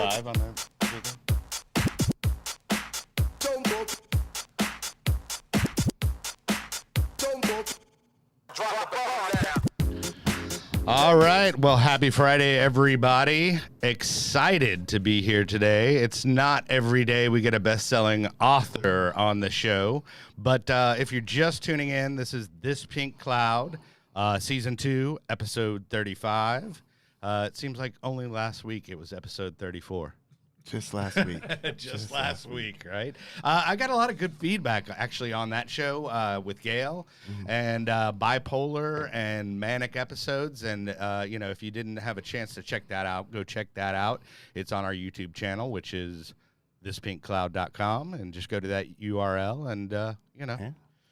live on the speaker? All right. Well, happy Friday, everybody. Excited to be here today. It's not every day we get a best-selling author on the show, but if you're just tuning in, this is This Pink Cloud, Season 2, Episode 35. It seems like only last week it was Episode 34. Just last week. just last week, right? I got a lot of good feedback, actually, on that show with Gail and bipolar and manic episodes. And, if you didn't have a chance to check that out, go check that out. It's on our YouTube channel, which is thispinkcloud.com. And just go to that URL and, Yeah.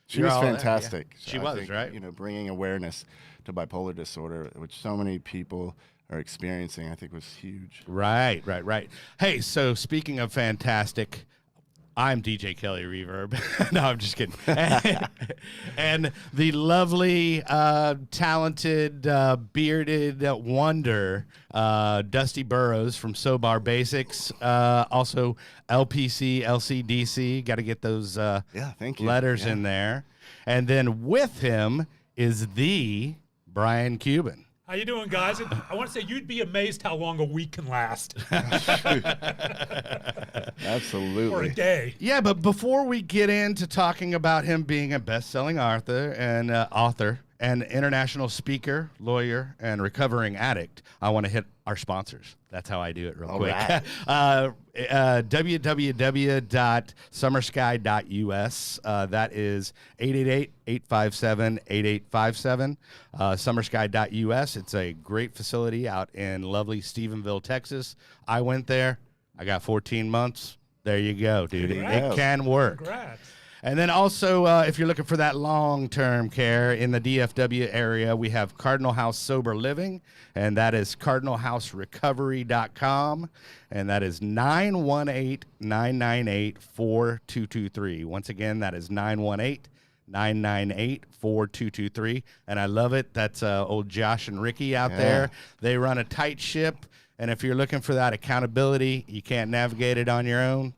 She was fantastic. Yeah. She was, right? Bringing awareness to bipolar disorder, which so many people are experiencing, I think was huge. Right. Hey, so speaking of fantastic, I'm DJ Kelly Reverb. No, I'm just kidding. And the lovely, talented, bearded wonder, Dusty Burrows from Sobar Basics. Also, LPC, LCDC. Got to get those thank you. letters in there. And then with him is the Brian Cuban. How you doing, guys? I want to say you'd be amazed how long a week can last. Absolutely. Or a day. Yeah, but before we get into talking about him being a best-selling author and international speaker, lawyer, and recovering addict, I want to hit our sponsors. That's how I do it real quick. Right. www.summersky.us. That is 888-857-8857. Summersky.us. It's a great facility out in lovely Stephenville, Texas. I went there. I got 14 months. There you go, dude. It can work. Congrats. And then also, if you're looking for that long-term care in the DFW area, we have Cardinal House Sober Living, and that is cardinalhouserecovery.com, and that is 918-998-4223. Once again, that is 918-998-4223, and I love it. That's old Josh and Ricky out there. They run a tight ship, and if you're looking for that accountability, you can't navigate it on your own.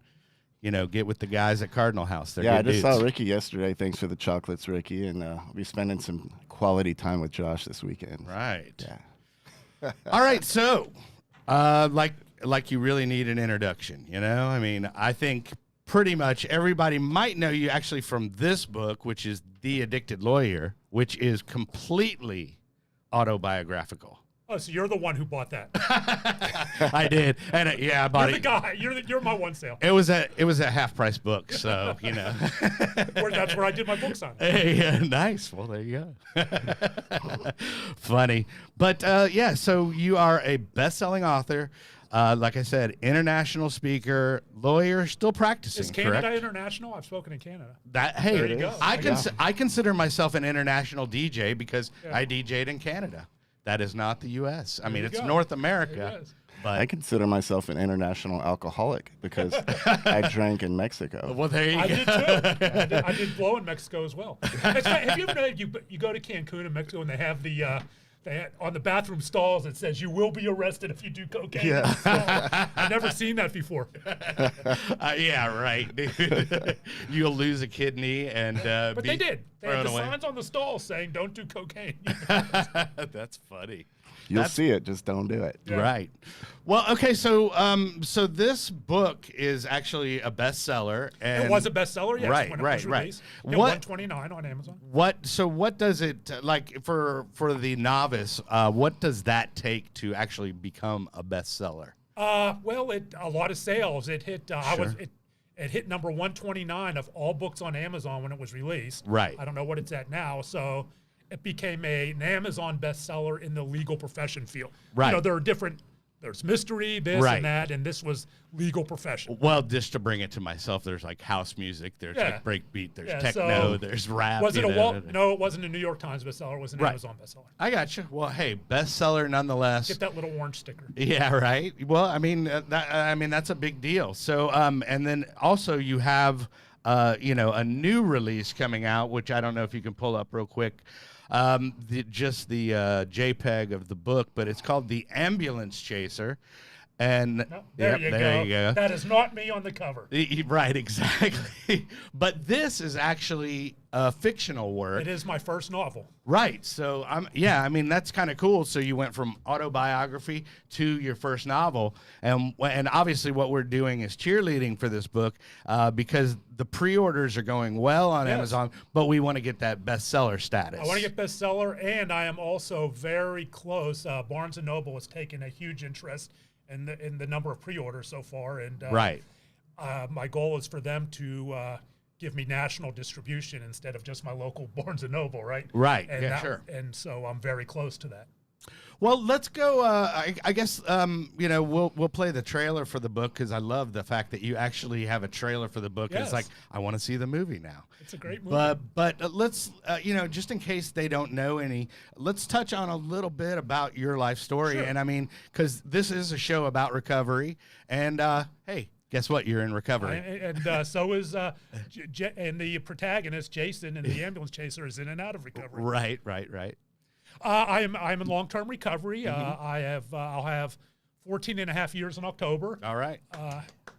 Get with the guys at Cardinal House. They're I good just dudes. saw Ricky yesterday. Thanks for the chocolates, Ricky. And we'll be spending some quality time with Josh this weekend. Right. Yeah. All right. So, like you really need an introduction, I think pretty much everybody might know you actually from this book, which is The Addicted Lawyer, which is completely autobiographical. Oh, so you're the one who bought that. I did, and I bought You're it. the guy. You're my one sale. It was a half price book, so That's where I did my book signing. Hey, nice. Well, there you go. Funny, but so you are a best-selling author. Like I said, international speaker, lawyer, still practicing. Is Canada correct? international? I've spoken in Canada. There you go. I consider myself an international DJ because I DJ'd in Canada. That is not the U.S. I mean, it's North America. But I consider myself an international alcoholic because I drank in Mexico. Well, there you go. I did too. I did blow in Mexico as well. Have you ever known you go to Cancun in Mexico and they have on the bathroom stalls it says you will be arrested if you do cocaine. Yeah. I've never seen that before. Yeah, right. You'll lose a kidney and But they did. They had the away. signs on the stalls saying don't do cocaine. That's funny. You'll see it, just don't do it. Yeah. Right. Well, okay, so this book is actually a bestseller. And It was a bestseller, yes, when it was right. released. Yeah, $129 on Amazon. What does it like for the novice? What does that take to actually become a bestseller? Well, a lot of sales. It hit. It hit number 129 of all books on Amazon when it was released. Right. I don't know what it's at now. So it became an Amazon bestseller in the legal profession field. Right. There are different. There's mystery, this Right. and that, and this was legal profession. Well, just to bring it to myself, there's like house music, there's like breakbeat, there's techno, there's rap. Was it No, it wasn't a New York Times bestseller. It was an Amazon bestseller. I got you. Well, hey, bestseller nonetheless. Get that little orange sticker. Yeah, right. Well, I mean, that's a big deal. So, and then also you have, a new release coming out, which I don't know if you can pull up real quick. The JPEG of the book, but it's called The Ambulance Chaser. And No, there yep, you go. That is not me on the cover. Right, exactly. But this is actually a fictional work. It is my first novel. Right. So I mean that's kind of cool. So you went from autobiography to your first novel, and obviously what we're doing is cheerleading for this book because the pre-orders are going well on Amazon, but we want to get that bestseller status. I want to get bestseller, and I am also very close. Barnes & Noble has taken a huge interest in the number of pre-orders so far, and right. My goal is for them to give me national distribution instead of just my local Barnes & Noble, right? Right, And sure. And so I'm very close to that. Well, let's go. I guess we'll play the trailer for the book because I love the fact that you actually have a trailer for the book. Yes. It's like I want to see the movie now. It's a great movie. But let's just in case they don't know any, let's touch on a little bit about your life story. Sure. And I mean, because this is a show about recovery, and hey. Guess what? You're in recovery. And so is and the protagonist, Jason, and the ambulance chaser is in and out of recovery. Right. I'm in long-term recovery. I'll have 14 and a half years in October. All right.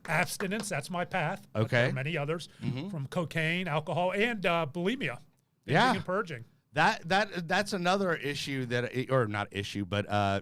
Abstinence, that's my path. Okay. But there are many others from cocaine, alcohol, and bulimia. Yeah. Binging and purging. That's another issue or not issue, but I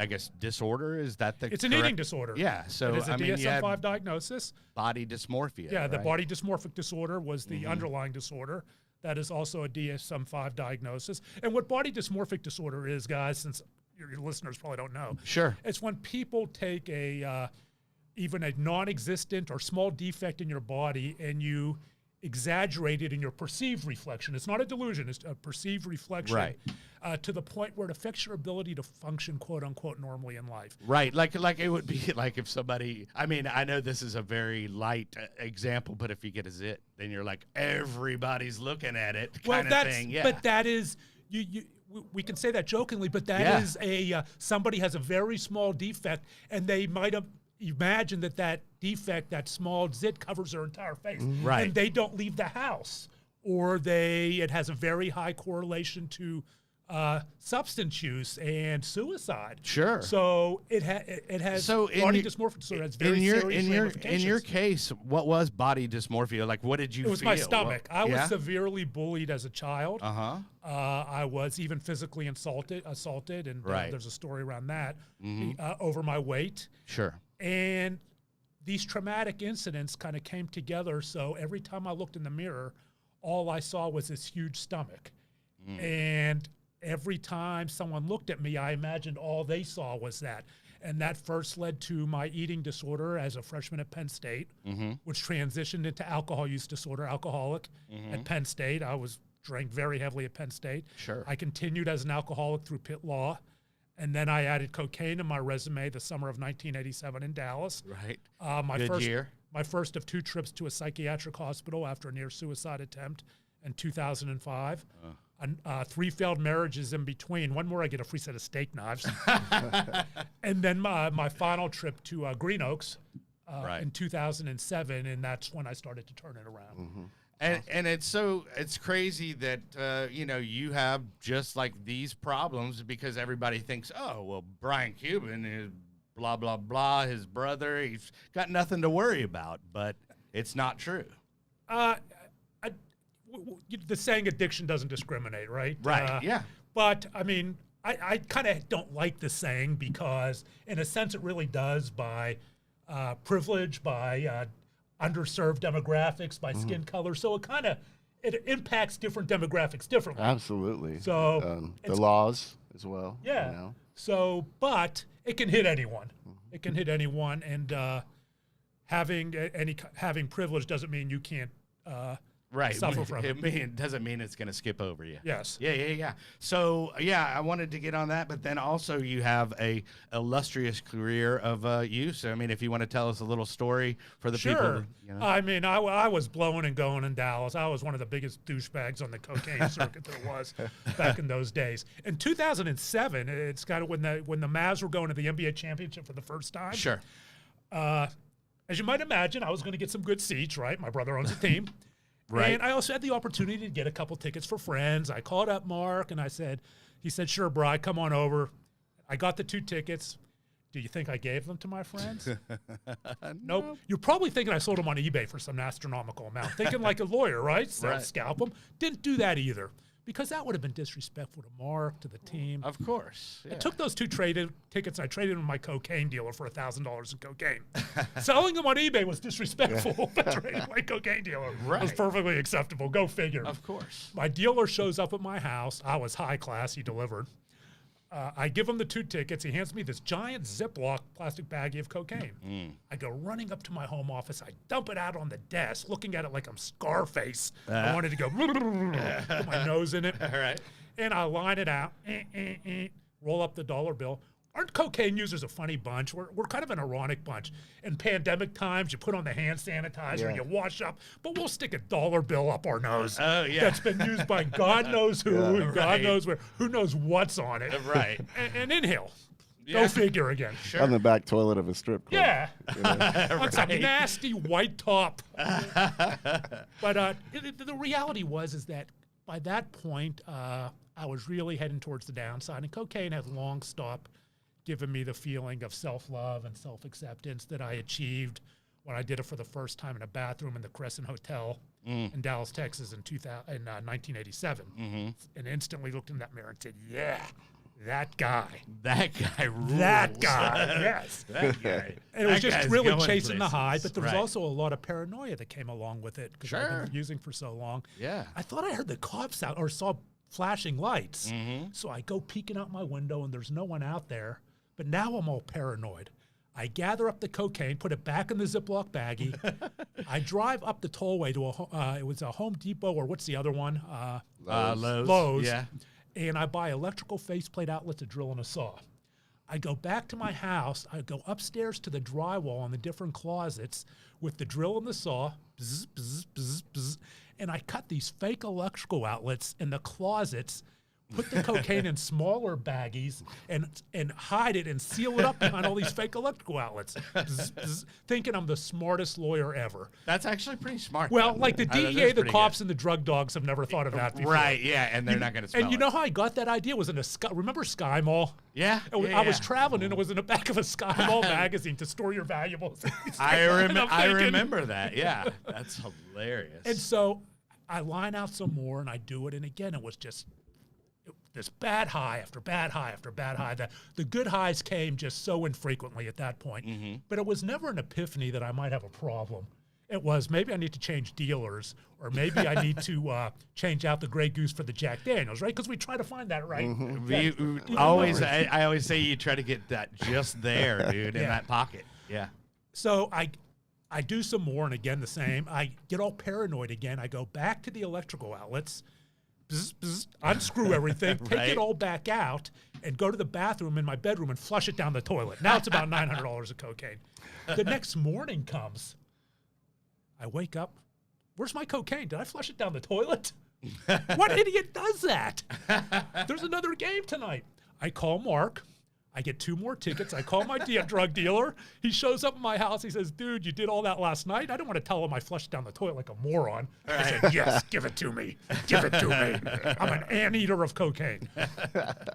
guess disorder. Is that the? It's an eating disorder. Yeah. So it is a I mean, DSM-5 diagnosis. Body dysmorphia. Yeah, the right? body dysmorphic disorder was the underlying disorder. That is also a DSM-5 diagnosis. And what body dysmorphic disorder is, guys, since your listeners probably don't know, sure, it's when people take even a non-existent or small defect in your body and you exaggerate it in your perceived reflection. It's not a delusion, it's a perceived reflection. Right. To the point where it affects your ability to function, quote unquote, normally in life. Right. Like it would be like if somebody, I mean, I know this is a very light example, but if you get a zit, then you're like, everybody's looking at it kind of thing. Yeah. But that is, we can say that jokingly, but that is somebody has a very small defect and they might have imagined that defect, that small zit covers their entire face. Right. And they don't leave the house, or it has a very high correlation to substance use and suicide. Sure. So it has body dysmorphic disorder. Has very serious ramifications. In your case, what was body dysmorphia? Like, what did you feel? It was my stomach. I was severely bullied as a child. I was even physically assaulted, and there's a story around that, over my weight. Sure. And these traumatic incidents kind of came together, so every time I looked in the mirror, all I saw was this huge stomach. And every time someone looked at me, I imagined all they saw was that. And that first led to my eating disorder as a freshman at Penn State, which transitioned into alcohol use disorder, alcoholic at Penn State. I drank very heavily at Penn State. Sure. I continued as an alcoholic through Pitt Law. And then I added cocaine to my resume the summer of 1987 in Dallas. Right. Good year. My first of 2 trips to a psychiatric hospital after a near-suicide attempt in 2005. 3 failed marriages in between. One more, I get a free set of steak knives. And then my final trip to Green Oaks in 2007, and that's when I started to turn it around. And it's crazy that you have just like these problems because everybody thinks, oh well, Brian Cuban is blah blah blah, his brother, he's got nothing to worry about, but it's not true. The saying addiction doesn't discriminate, right? Right. Yeah. But I mean, I kind of don't like the saying because in a sense it really does by privilege, by underserved demographics, by skin color. So it impacts different demographics differently. Absolutely. So the laws as well. Yeah. So, but it can hit anyone. It can hit anyone, and having privilege doesn't mean you can't suffer from it. It doesn't mean it's going to skip over you. Yes. Yeah. So, I wanted to get on that, but then also you have a illustrious career of use. I mean, if you want to tell us a little story for the people. I mean, I was blowing and going in Dallas. I was one of the biggest douchebags on the cocaine circuit there was back in those days. In 2007, it's kind of when the Mavs were going to the NBA championship for the first time. Sure. As you might imagine, I was going to get some good seats, right? My brother owns a team. Right. And I also had the opportunity to get a couple tickets for friends. I called up Mark and he said, sure, Bri, come on over. I got the 2 tickets. Do you think I gave them to my friends? Nope. You're probably thinking I sold them on eBay for some astronomical amount. Thinking like a lawyer, right? Scalp them. Didn't do that either. Because that would have been disrespectful to Mark, to the team. Of course. Yeah. I took those 2 traded tickets and I traded them with my cocaine dealer for $1,000 in cocaine. Selling them on eBay was disrespectful, but trading my cocaine dealer was perfectly acceptable. Go figure. Of course. My dealer shows up at my house. I was high class. He delivered. I give him the 2 tickets. He hands me this giant Ziploc plastic baggie of cocaine. I go running up to my home office. I dump it out on the desk, looking at it like I'm Scarface. I wanted to go put my nose in it. All right. And I line it out, roll up the dollar bill. Aren't cocaine users a funny bunch? We're kind of an ironic bunch. In pandemic times, you put on the hand sanitizer, you wash up, but we'll stick a dollar bill up our nose. Oh, yeah. That's been used by God knows who, and God knows where, who knows what's on it. Right. And inhale. Go figure again. Sure. On the back toilet of a strip club. Yeah. On some nasty white top. But the reality is that by that point, I was really heading towards the downside, and cocaine had long stopped giving me the feeling of self-love and self-acceptance that I achieved when I did it for the first time in a bathroom in the Crescent Hotel in Dallas, Texas in 1987. And instantly looked in that mirror and said, yeah, that guy. That guy rules. That guy, yes. That guy. And it was just really chasing places. the high, but there was also a lot of paranoia that came along with it because I've been using for so long. Yeah. I thought I heard the cops out or saw flashing lights. So I go peeking out my window and there's no one out there. But now I'm all paranoid. I gather up the cocaine, put it back in the Ziploc baggie. I drive up the tollway to it was a Home Depot or what's the other one? Lowe's. Yeah. And I buy electrical faceplate outlets, a drill, and a saw. I go back to my house. I go upstairs to the drywall in the different closets with the drill and the saw, bzz, bzz, bzz, bzz, and I cut these fake electrical outlets in the closets, put the cocaine in smaller baggies, and hide it and seal it up behind all these fake electrical outlets, bzz, bzz, thinking I'm the smartest lawyer ever. That's actually pretty smart. Well, like the DEA, the cops, and the drug dogs have never thought of that before. Right, yeah, and they're not going to smell And you know how I got that idea? Was in a remember Sky Mall? Yeah. I was traveling, and it was in the back of a Sky Mall magazine to store your valuables. I remember that, yeah. That's hilarious. And so I line out some more, and I do it, and again, it was just this bad high after bad high after bad high. The good highs came just so infrequently at that point. But it was never an epiphany that I might have a problem. It was maybe I need to change dealers, or maybe I need to change out the Grey Goose for the Jack Daniels, right? Because we try to find that, right? I always say you try to get that just there, dude, in that pocket. Yeah. So I do some more, and again, the same. I get all paranoid again. I go back to the electrical outlets, bzz, bzz, unscrew everything, take it all back out, and go to the bathroom in my bedroom and flush it down the toilet. Now it's about $900 of cocaine. The next morning comes. I wake up. Where's my cocaine? Did I flush it down the toilet? What idiot does that? There's another game tonight. I call Mark. I get 2 more tickets. I call my drug dealer. He shows up at my house. He says, dude, you did all that last night? I don't want to tell him I flushed down the toilet like a moron. I said, yes, give it to me. Give it to me. I'm an anteater of cocaine.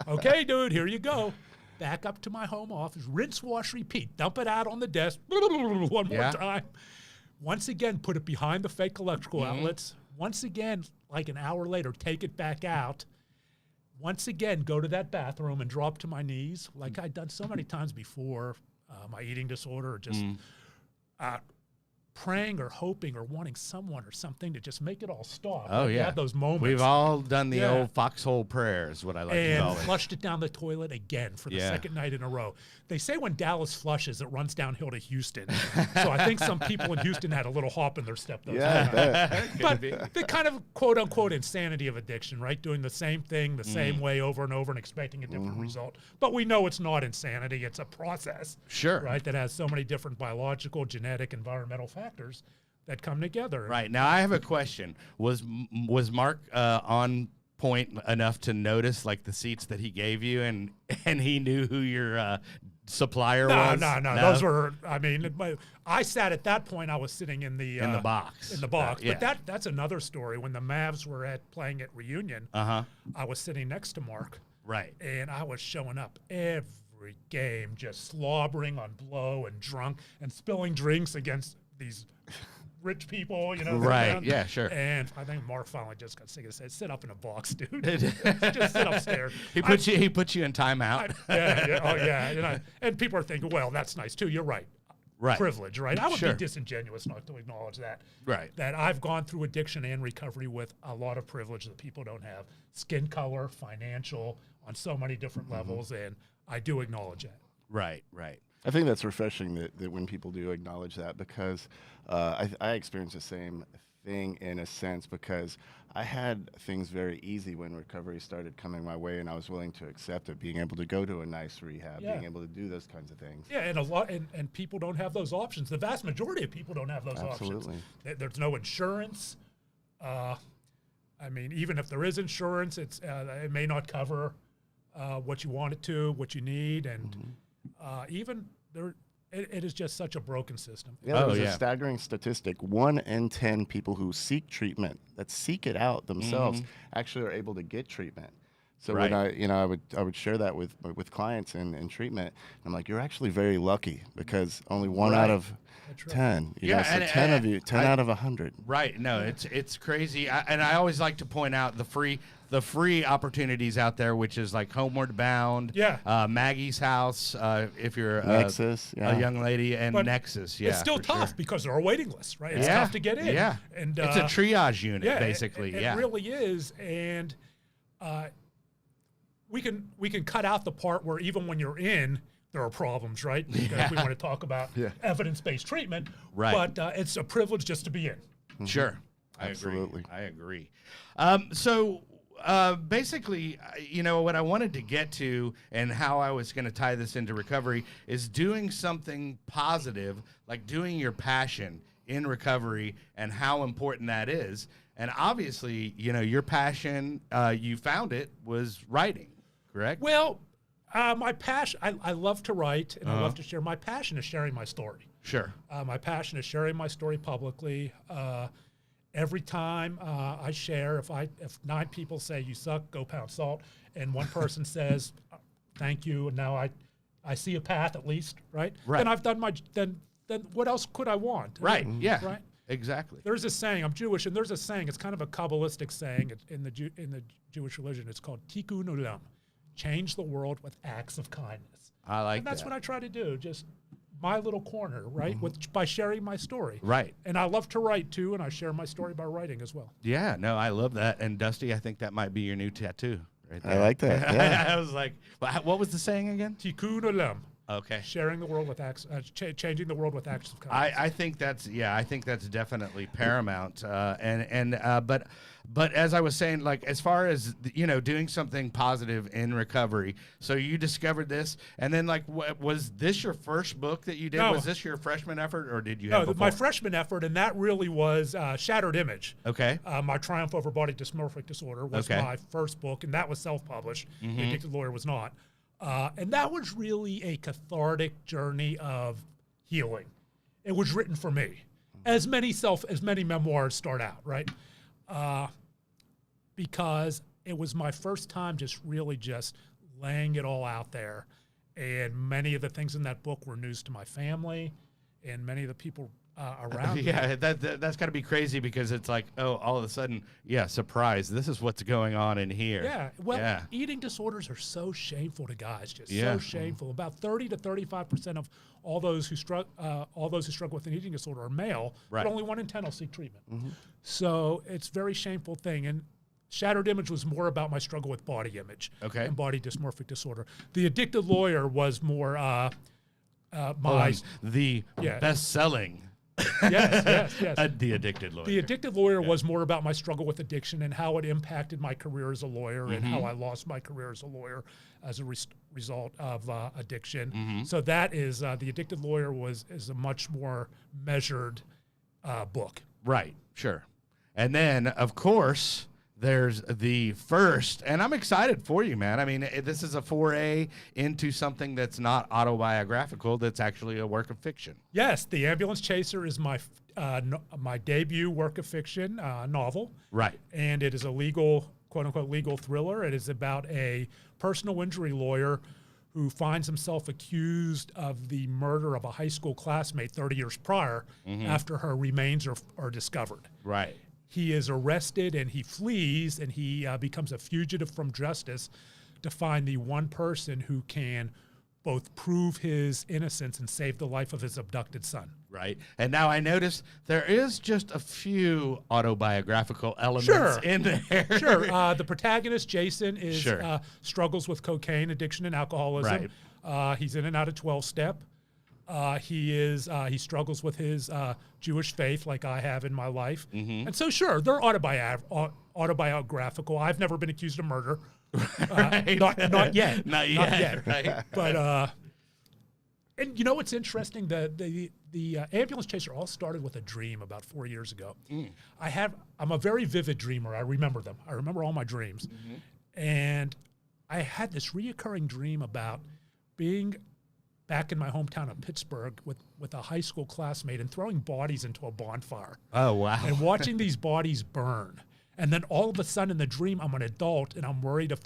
Okay, dude, here you go. Back up to my home office. Rinse, wash, repeat. Dump it out on the desk. One more time. Once again, put it behind the fake electrical outlets. Once again, like an hour later, take it back out. Once again, go to that bathroom and drop to my knees, like I'd done so many times before, my eating disorder, or just praying or hoping or wanting someone or something to just make it all stop. Oh, yeah. Have those moments. We've all done the old foxhole prayers, what I like to call it. And flushed it down the toilet again for the second night in a row. They say when Dallas flushes, it runs downhill to Houston. So I think some people in Houston had a little hop in their step. But the kind of quote-unquote insanity of addiction, right? Doing the same thing the same way over and over and expecting a different result. But we know it's not insanity. It's a process. Sure. Right? That has so many different biological, genetic, environmental factors that come together. Right. Now, I have a question. Was Mark on point enough to notice, like, the seats that he gave you, and he knew who your supplier was? No. Those were, I mean, I sat at that point, I was sitting in the box. In the box. But that's another story. When the Mavs were playing at Reunion, I was sitting next to Mark. Right. And I was showing up every every game, just slobbering on blow and drunk and spilling drinks against these rich people, you know. Right. Yeah, sure. And I think Mark finally just got sick and said, "Sit up in a box, dude. Just sit upstairs." He put you in timeout. And people are thinking, well, that's nice too. You're right. Right. Privilege, right? I would Sure. be disingenuous not to acknowledge that. Right. That I've gone through addiction and recovery with a lot of privilege that people don't have. Skin color, financial, on so many different levels, and I do acknowledge that. Right. Right. I think that's refreshing that when people do acknowledge that, because I experienced the same thing in a sense, because I had things very easy when recovery started coming my way, and I was willing to accept it, being able to go to a nice rehab, being able to do those kinds of things. Yeah, and people don't have those options. The vast majority of people don't have those Absolutely. options. There's no insurance. I mean, even if there is insurance, it may not cover what you want it to, what you need, and even there. It is just such a broken system. Yeah, there's a staggering statistic. 1 in 10 people who seek treatment, that seek it out themselves, actually are able to get treatment. So when I would share that with clients in treatment, I'm like, you're actually very lucky, because only 1 out of 10. You know, so 10 of you, 10 out of 100. Right. No, it's crazy. And I always like to point out the free opportunities out there, which is like Homeward Bound, Maggie's House, if you're Nexus, a young lady, and But Nexus. it's still tough because there are waiting lists, right? It's tough to get in. Yeah. And it's a triage unit, basically. It really is. And we can cut out the part where even when you're in, there are problems, right? Because we want to talk about evidence-based treatment. Right. But it's a privilege just to be in. Sure. Absolutely. I agree. So basically, you know, what I wanted to get to and how I was going to tie this into recovery is doing something positive, like doing your passion in recovery, and how important that is. And obviously, you know, your passion, you found it, was writing, correct? Well, my passion, I love to write, and I love to share. My passion is sharing my story. Sure. My passion is sharing my story publicly. Every time I share, if 9 people say you suck, go pound salt, and one person says thank you, and now I see a path at least, right? Right. Then I've done then what else could I want? Right. Yeah. Right. Exactly. There's a saying. I'm Jewish, and there's a saying. It's kind of a Kabbalistic saying in the Jewish religion. It's called Tikkun Olam, change the world with acts of kindness. I like and that's that. what I try to do. Just my little corner, right? By sharing my story. Right. And I love to write too, and I share my story by writing as well. Yeah, no, I love that. And Dusty, I think that might be your new tattoo right there. I like that. Yeah. I was like, what was the saying again? Tikkun Olam. Okay. Sharing the world with acts, changing the world with acts of kindness. I think that's definitely paramount. But as I was saying, like, as far as, you know, doing something positive in recovery, so you discovered this, and then, like, was this your first book that you did? No. Was this your freshman effort, or did you have before? My freshman effort, and that really was Shattered Image. Okay. My Triumph Over Body Dysmorphic Disorder was my first book, and that was self-published. The Addicted Lawyer was not. And that was really a cathartic journey of healing. It was written for me, as many memoirs start out, right? Because it was my first time just laying it all out there. And many of the things in that book were news to my family and many of the people around me. Yeah, that's got to be crazy, because it's like, oh, all of a sudden, surprise, this is what's going on in here. Yeah, well, eating disorders are so shameful to guys, so shameful. About 30 to 35% of all those who struggle with an eating disorder are male, but only 1 in 10 will seek treatment. So it's a very shameful thing. And Shattered Image was more about my struggle with body image and body dysmorphic disorder. The Addicted Lawyer was more the best-selling. Yes. The Addicted Lawyer. The Addicted Lawyer was more about my struggle with addiction and how it impacted my career as a lawyer and how I lost my career as a lawyer as a result of addiction. So that is The Addicted Lawyer is a much more measured book. Right, sure. And then, of course, there's the first, and I'm excited for you, man. I mean, this is a foray into something that's not autobiographical, that's actually a work of fiction. Yes, The Ambulance Chaser is my debut work of fiction novel. Right. And it is a quote-unquote legal thriller. It is about a personal injury lawyer who finds himself accused of the murder of a high school classmate 30 years prior after her remains are discovered. Right. He is arrested and he flees and he becomes a fugitive from justice to find the one person who can both prove his innocence and save the life of his abducted son. Right. And now I notice there is just a few autobiographical elements in there. Sure. The protagonist, Jason, is struggles with cocaine addiction and alcoholism. Right. He's in and out of 12-step. He struggles with his Jewish faith like I have in my life. And so, sure, they're autobiographical. I've never been accused of murder. Right. Not yet. Not yet. Right. But, and you know what's interesting? The ambulance chaser all started with a dream about 4 years ago. I'm a very vivid dreamer. I remember them. I remember all my dreams. And I had this reoccurring dream about being back in my hometown of Pittsburgh with a high school classmate and throwing bodies into a bonfire. Oh, wow. And watching these bodies burn. And then all of a sudden in the dream, I'm an adult and I'm worried if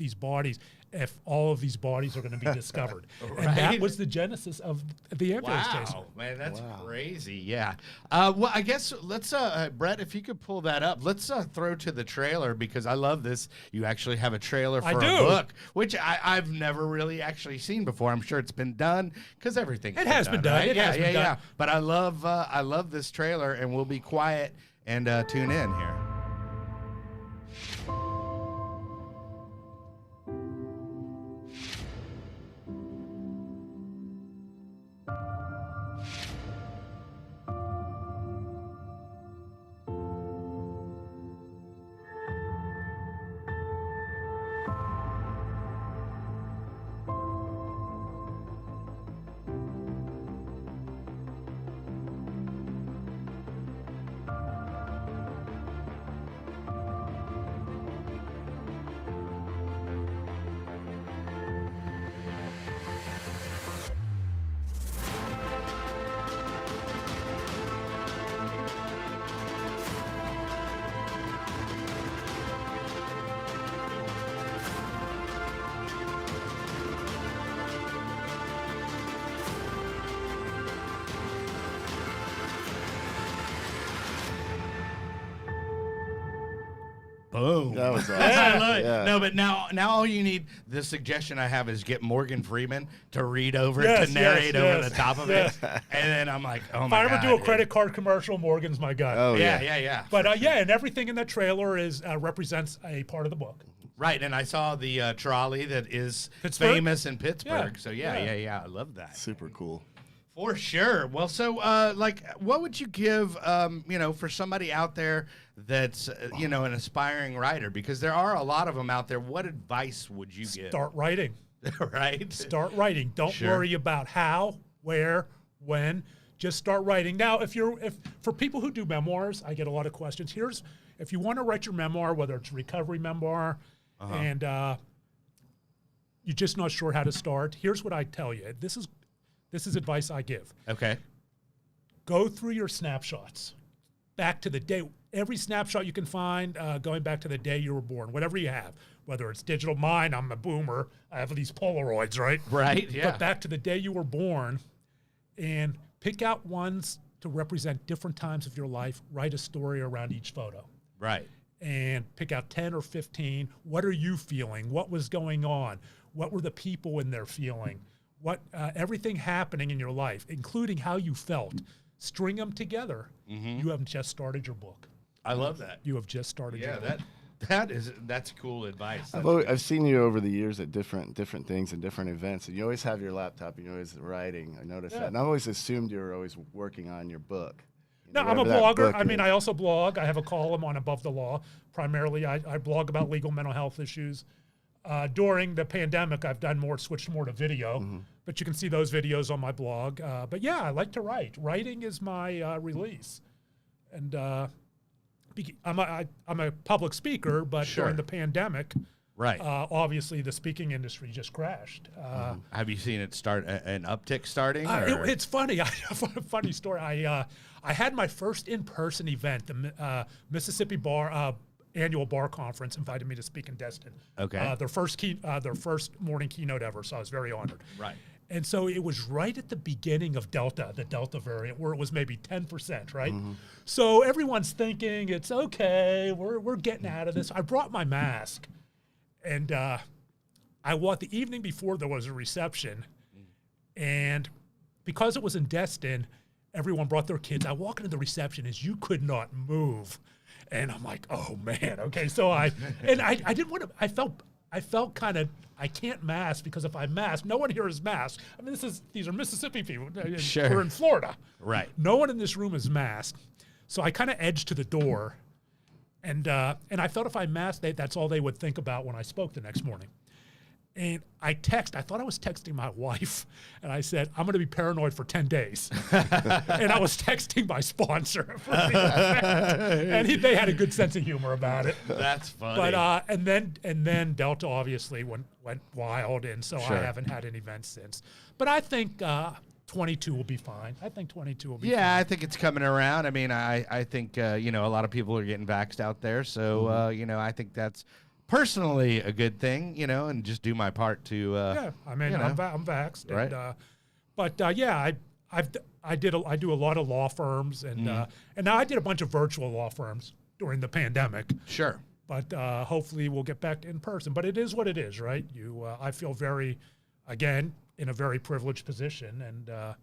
all of these bodies are going to be discovered. Right. And that was the genesis of the ambulance chaser. Wow, man, that's crazy. Yeah. Well, I guess let's, Brett, if you could pull that up, let's throw to the trailer because I love this. You actually have a trailer for a book, which I've never really actually seen before. I'm sure it's been done because everything. It has been done. Right? It has been done. But I love this trailer, and we'll be quiet and tune in here. Boom. That was awesome. I love it. No, but now all you need, the suggestion I have is get Morgan Freeman to read over it, to narrate over the top of it. And then I'm like, oh my God. If I ever do a credit card commercial, Morgan's my guy. Oh, yeah. But and everything in that trailer represents a part of the book. Right, and I saw the trolley that is Pittsburgh? famous in Pittsburgh. Yeah. So yeah, I love that. Super cool. For sure. Well, so what would you give, for somebody out there that's, an aspiring writer? Because there are a lot of them out there. What advice would you give? Start writing. Right. Start writing. Don't worry about how, where, when. Just start writing. Now, if for people who do memoirs, I get a lot of questions. If you want to write your memoir, whether it's a recovery memoir, and you're just not sure how to start, here's what I tell you. This is advice I give. Okay. Go through your snapshots. Back to the day, every snapshot you can find, going back to the day you were born, whatever you have, whether it's digital. Mine, I'm a boomer. I have these Polaroids, right? Right, yeah. But back to the day you were born and pick out ones to represent different times of your life. Write a story around each photo. Right. And pick out 10 or 15. What are you feeling? What was going on? What were the people in there feeling? What everything happening in your life, including how you felt. String them together. You have just started your book. I love that. You have just started your book. That's cool advice. I've seen you over the years at different things and different events, and you always have your laptop and you're always writing. I noticed that, and I always assumed you were always working on your book. No, I'm a blogger. I mean, I also blog. I have a column on Above the Law. Primarily, I blog about legal mental health issues. During the pandemic, I've switched more to video, but you can see those videos on my blog. But yeah, I like to write. Writing is my release. And I'm a public speaker, but during the pandemic, obviously the speaking industry just crashed. Have you seen it start an uptick starting? It's funny. I have a funny story. I had my first in-person event, the Mississippi Bar annual bar conference invited me to speak in Destin. Okay. Their first morning keynote ever, so I was very honored. Right. And so it was right at the beginning of Delta, the Delta variant, where it was maybe 10%, right? Mm-hmm. So everyone's thinking it's okay, we're getting out of this. I brought my mask, and I walked the evening before there was a reception, and because it was in Destin, everyone brought their kids. I walk into the reception as you could not move, and I'm like, oh man, okay. So I didn't want to. I felt kind of, I can't mask because if I mask, no one here is masked. I mean, these are Mississippi people. Sure. We're in Florida. Right. No one in this room is masked. So I kind of edged to the door, and I felt if I masked, that's all they would think about when I spoke the next morning. And I thought I was texting my wife, and I said, I'm going to be paranoid for 10 days. And I was texting my sponsor. For the event. And they had a good sense of humor about it. That's funny. But, and then Delta obviously went wild, and so Sure. I haven't had an event since. But I think 22 will be fine. I think 22 will be fine. Yeah, I think it's coming around. I mean, I think, a lot of people are getting vaxxed out there. So, I think that's personally a good thing, and just do my part to. Yeah, I mean, I'm vaxxed, right? And, but yeah, I do a lot of law firms, and now I did a bunch of virtual law firms during the pandemic. Sure. But hopefully we'll get back to in person. But it is what it is, right? I feel in a very privileged position,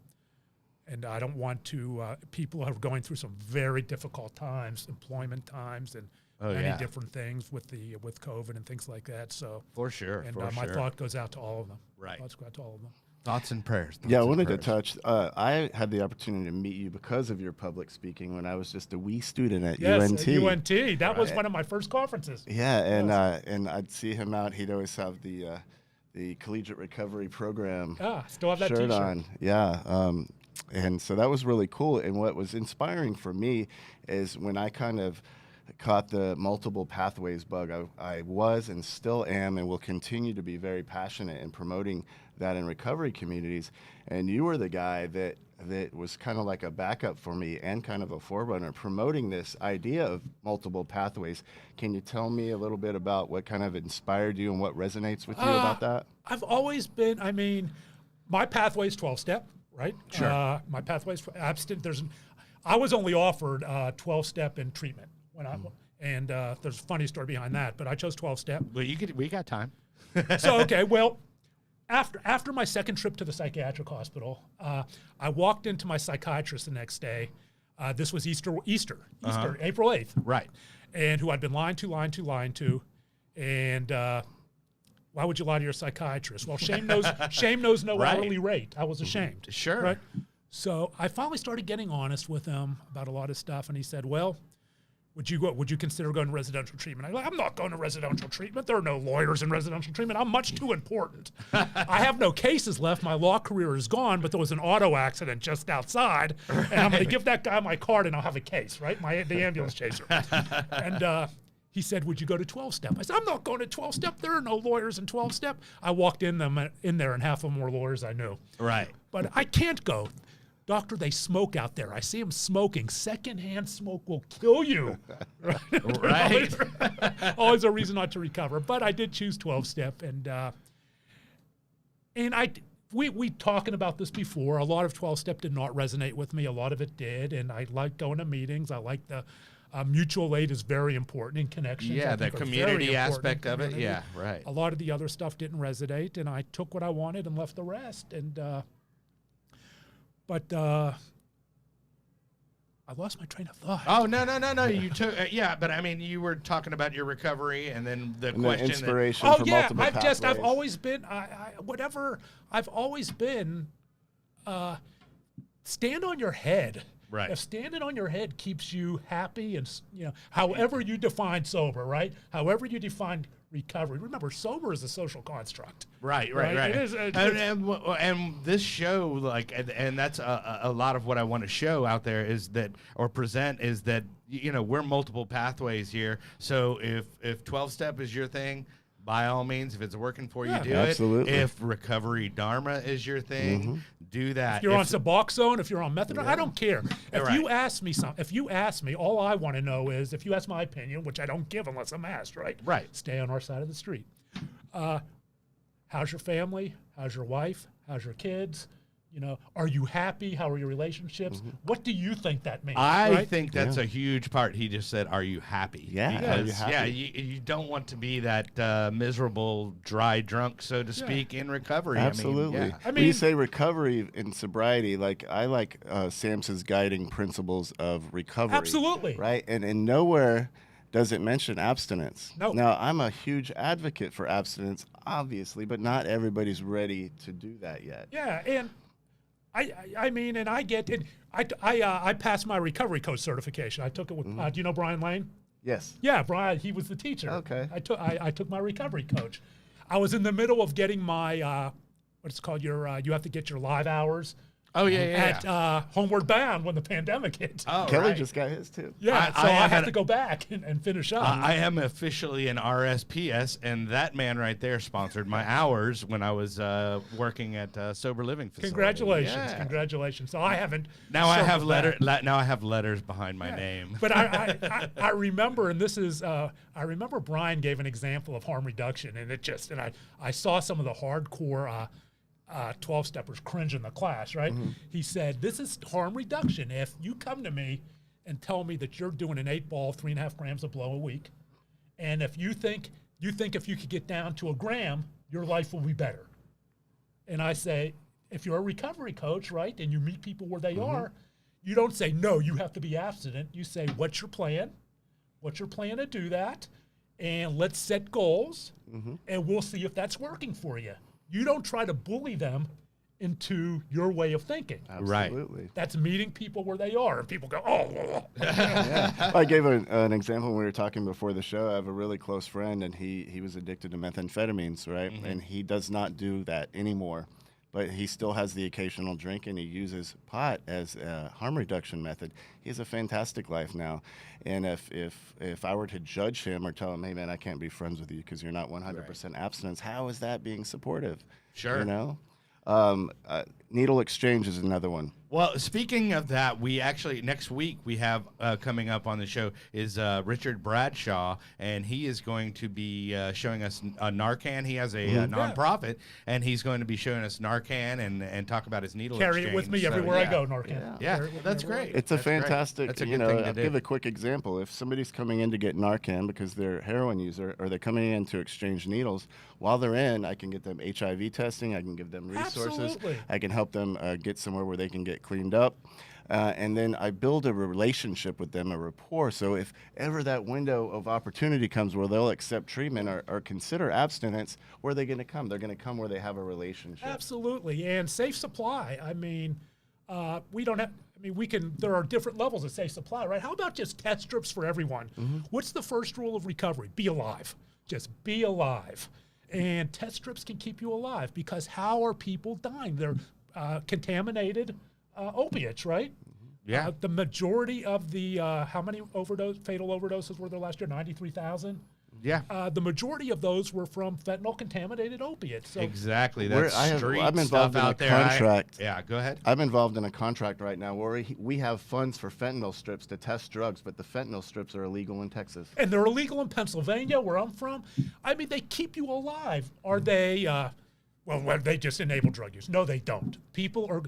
and I don't want to. People are going through some very difficult times, employment times, and many different things with COVID and things like that. So for sure, and my thought goes out to all of them. Right, thoughts go out to all of them. Thoughts and prayers. I wanted to touch. I had the opportunity to meet you because of your public speaking when I was just a wee student at UNT. Yes, UNT. That was one of my first conferences. Yeah, and I'd see him out. He'd always have the Collegiate Recovery Program still have that shirt t-shirt on. Yeah, and so that was really cool. And what was inspiring for me is when I kind of caught the multiple pathways bug, I was and still am and will continue to be very passionate in promoting that in recovery communities. And you were the guy that was kind of like a backup for me and kind of a forerunner promoting this idea of multiple pathways. Can you tell me a little bit about what kind of inspired you and what resonates with you about that? I've always been, my pathway's 12-step, right? Sure. My pathway's abstinence. I was only offered 12-step in treatment. And there's a funny story behind that, but I chose 12-step. Well, we got time. So, okay, well, after my second trip to the psychiatric hospital, I walked into my psychiatrist the next day. This was Easter, April 8th. Right. And who I'd been lying to. And why would you lie to your psychiatrist? Well, shame knows no Right. hourly rate. I was ashamed. Sure. Right? So I finally started getting honest with him about a lot of stuff, and he said, well, would you consider going to residential treatment? I'm not going to residential treatment. There are no lawyers in residential treatment. I'm much too important. I have no cases left. My law career is gone, but there was an auto accident just outside, and I'm going to give that guy my card, and I'll have a case, right? The ambulance chaser. And he said, would you go to 12-step? I said, I'm not going to 12-step. There are no lawyers in 12-step. I walked in there, and half of them were lawyers I knew. Right. But I can't go. Doctor, they smoke out there. I see them smoking. Secondhand smoke will kill you. Right. Always a reason not to recover. But I did choose 12-step, and we talking about this before. A lot of 12-step did not resonate with me. A lot of it did, and I like going to meetings. I like the mutual aid is very important in connections. Yeah, the community aspect of it. Yeah, right. A lot of the other stuff didn't resonate, and I took what I wanted and left the rest. And But I lost my train of thought. Oh, no. You took, but you were talking about your recovery and then the question. The inspiration for multiple pathways. I've always been, I've always been, stand on your head. Right. If standing on your head keeps you happy and, however you define sober, right? However you define recovery. Remember, sober is a social construct. Right. It is, and this show, and that's a lot of what I want to show out there present is that, we're multiple pathways here. So if 12-step is your thing, by all means, if it's working for you, do absolutely. it. If recovery dharma is your thing, do that. If you're on Suboxone, if you're on methadone, I don't care. If Right. you ask me if you ask me, all I want to know is, if you ask my opinion, which I don't give unless I'm asked, right? Right. Stay on our side of the street. How's your family? How's your wife? How's your kids? You know, are you happy? How are your relationships? What do you think that means? I think that's a huge part. He just said, "Are you happy?" Yeah, Because, are you happy? you don't want to be that miserable, dry drunk, so to speak, in recovery. Absolutely. I When you mean- say recovery and sobriety, like I like Samson's guiding principles of recovery. Absolutely. Right, and nowhere does it mention abstinence. No. Now, I'm a huge advocate for abstinence, obviously, but not everybody's ready to do that yet. Yeah, and I mean, and I get it. I passed my recovery coach certification. I took it with. Do you know Brian Lane? Yes. Yeah, Brian. He was the teacher. Okay. I took my recovery coach. I was in the middle of getting my what's it called, your you have to get your live hours. Oh yeah. At Homeward Bound when the pandemic hit. Oh, Kelly right. just got his too. Yeah, I so I have have an- to go back and finish up. I am officially an RSPS, and that man right there sponsored my hours when I was working at sober living facility. Congratulations, Yeah. congratulations. So I haven't. Now I have circled back. Now I have letters behind my name. But I remember, and this is, I remember Brian gave an example of harm reduction, and I saw some of the hardcore 12-steppers cringe in the class, right? He said, this is harm reduction. If you come to me and tell me that you're doing an 8-ball, 3.5 grams of blow a week, and if you think if you could get down to a gram, your life will be better. And I say, if you're a recovery coach, right, and you meet people where they are, you don't say, no, you have to be abstinent. You say, what's your plan? What's your plan to do that? And let's set goals, and we'll see if that's working for you. You don't try to bully them into your way of thinking. Absolutely. That's meeting people where they are, and people go, oh. I gave an example when we were talking before the show. I have a really close friend, and he was addicted to methamphetamines, right? And he does not do that anymore. But he still has the occasional drink, and he uses pot as a harm reduction method. He has a fantastic life now. And if I were to judge him or tell him, hey, man, I can't be friends with you because you're not 100% abstinence, how is that being supportive? Sure. You know? Needle exchange is another one. Well, speaking of that, we actually next week we have coming up on the show is Richard Bradshaw, and he is going to be showing us Narcan. He has a nonprofit, and he's going to be showing us Narcan and talk about his needle Carry exchange. it with me So, everywhere I yeah. go, Narcan. Yeah, Carry it with me that's everywhere I great. go. It's a That's great. fantastic, That's a you good know, thing to I'll do. give a quick example. If somebody's coming in to get Narcan because they're a heroin user or they're coming in to exchange needles, while they're in, I can get them HIV testing, I can give them resources, Absolutely. I can help them get somewhere where they can get cleaned up. And then I build a relationship with them, a rapport. So if ever that window of opportunity comes where they'll accept treatment or consider abstinence, where are they going to come? They're going to come where they have a relationship. Absolutely, and safe supply. I mean, we don't have. I mean, we can. There are different levels of safe supply, right? How about just test strips for everyone? What's the first rule of recovery? Be alive. Just be alive. And test strips can keep you alive because how are people dying? They're contaminated opiates, right? Yeah. The majority of the how many fatal overdoses were there last year? 93,000. Yeah. The majority of those were from fentanyl-contaminated opiates. So Exactly. That's street I'm stuff involved in a out there. contract. Yeah, go ahead. I'm involved in a contract right now where we have funds for fentanyl strips to test drugs, but the fentanyl strips are illegal in Texas. and they're illegal in Pennsylvania, where I'm from. I mean, they keep you alive. Are they? Well, they just enable drug use. No, they don't. People are.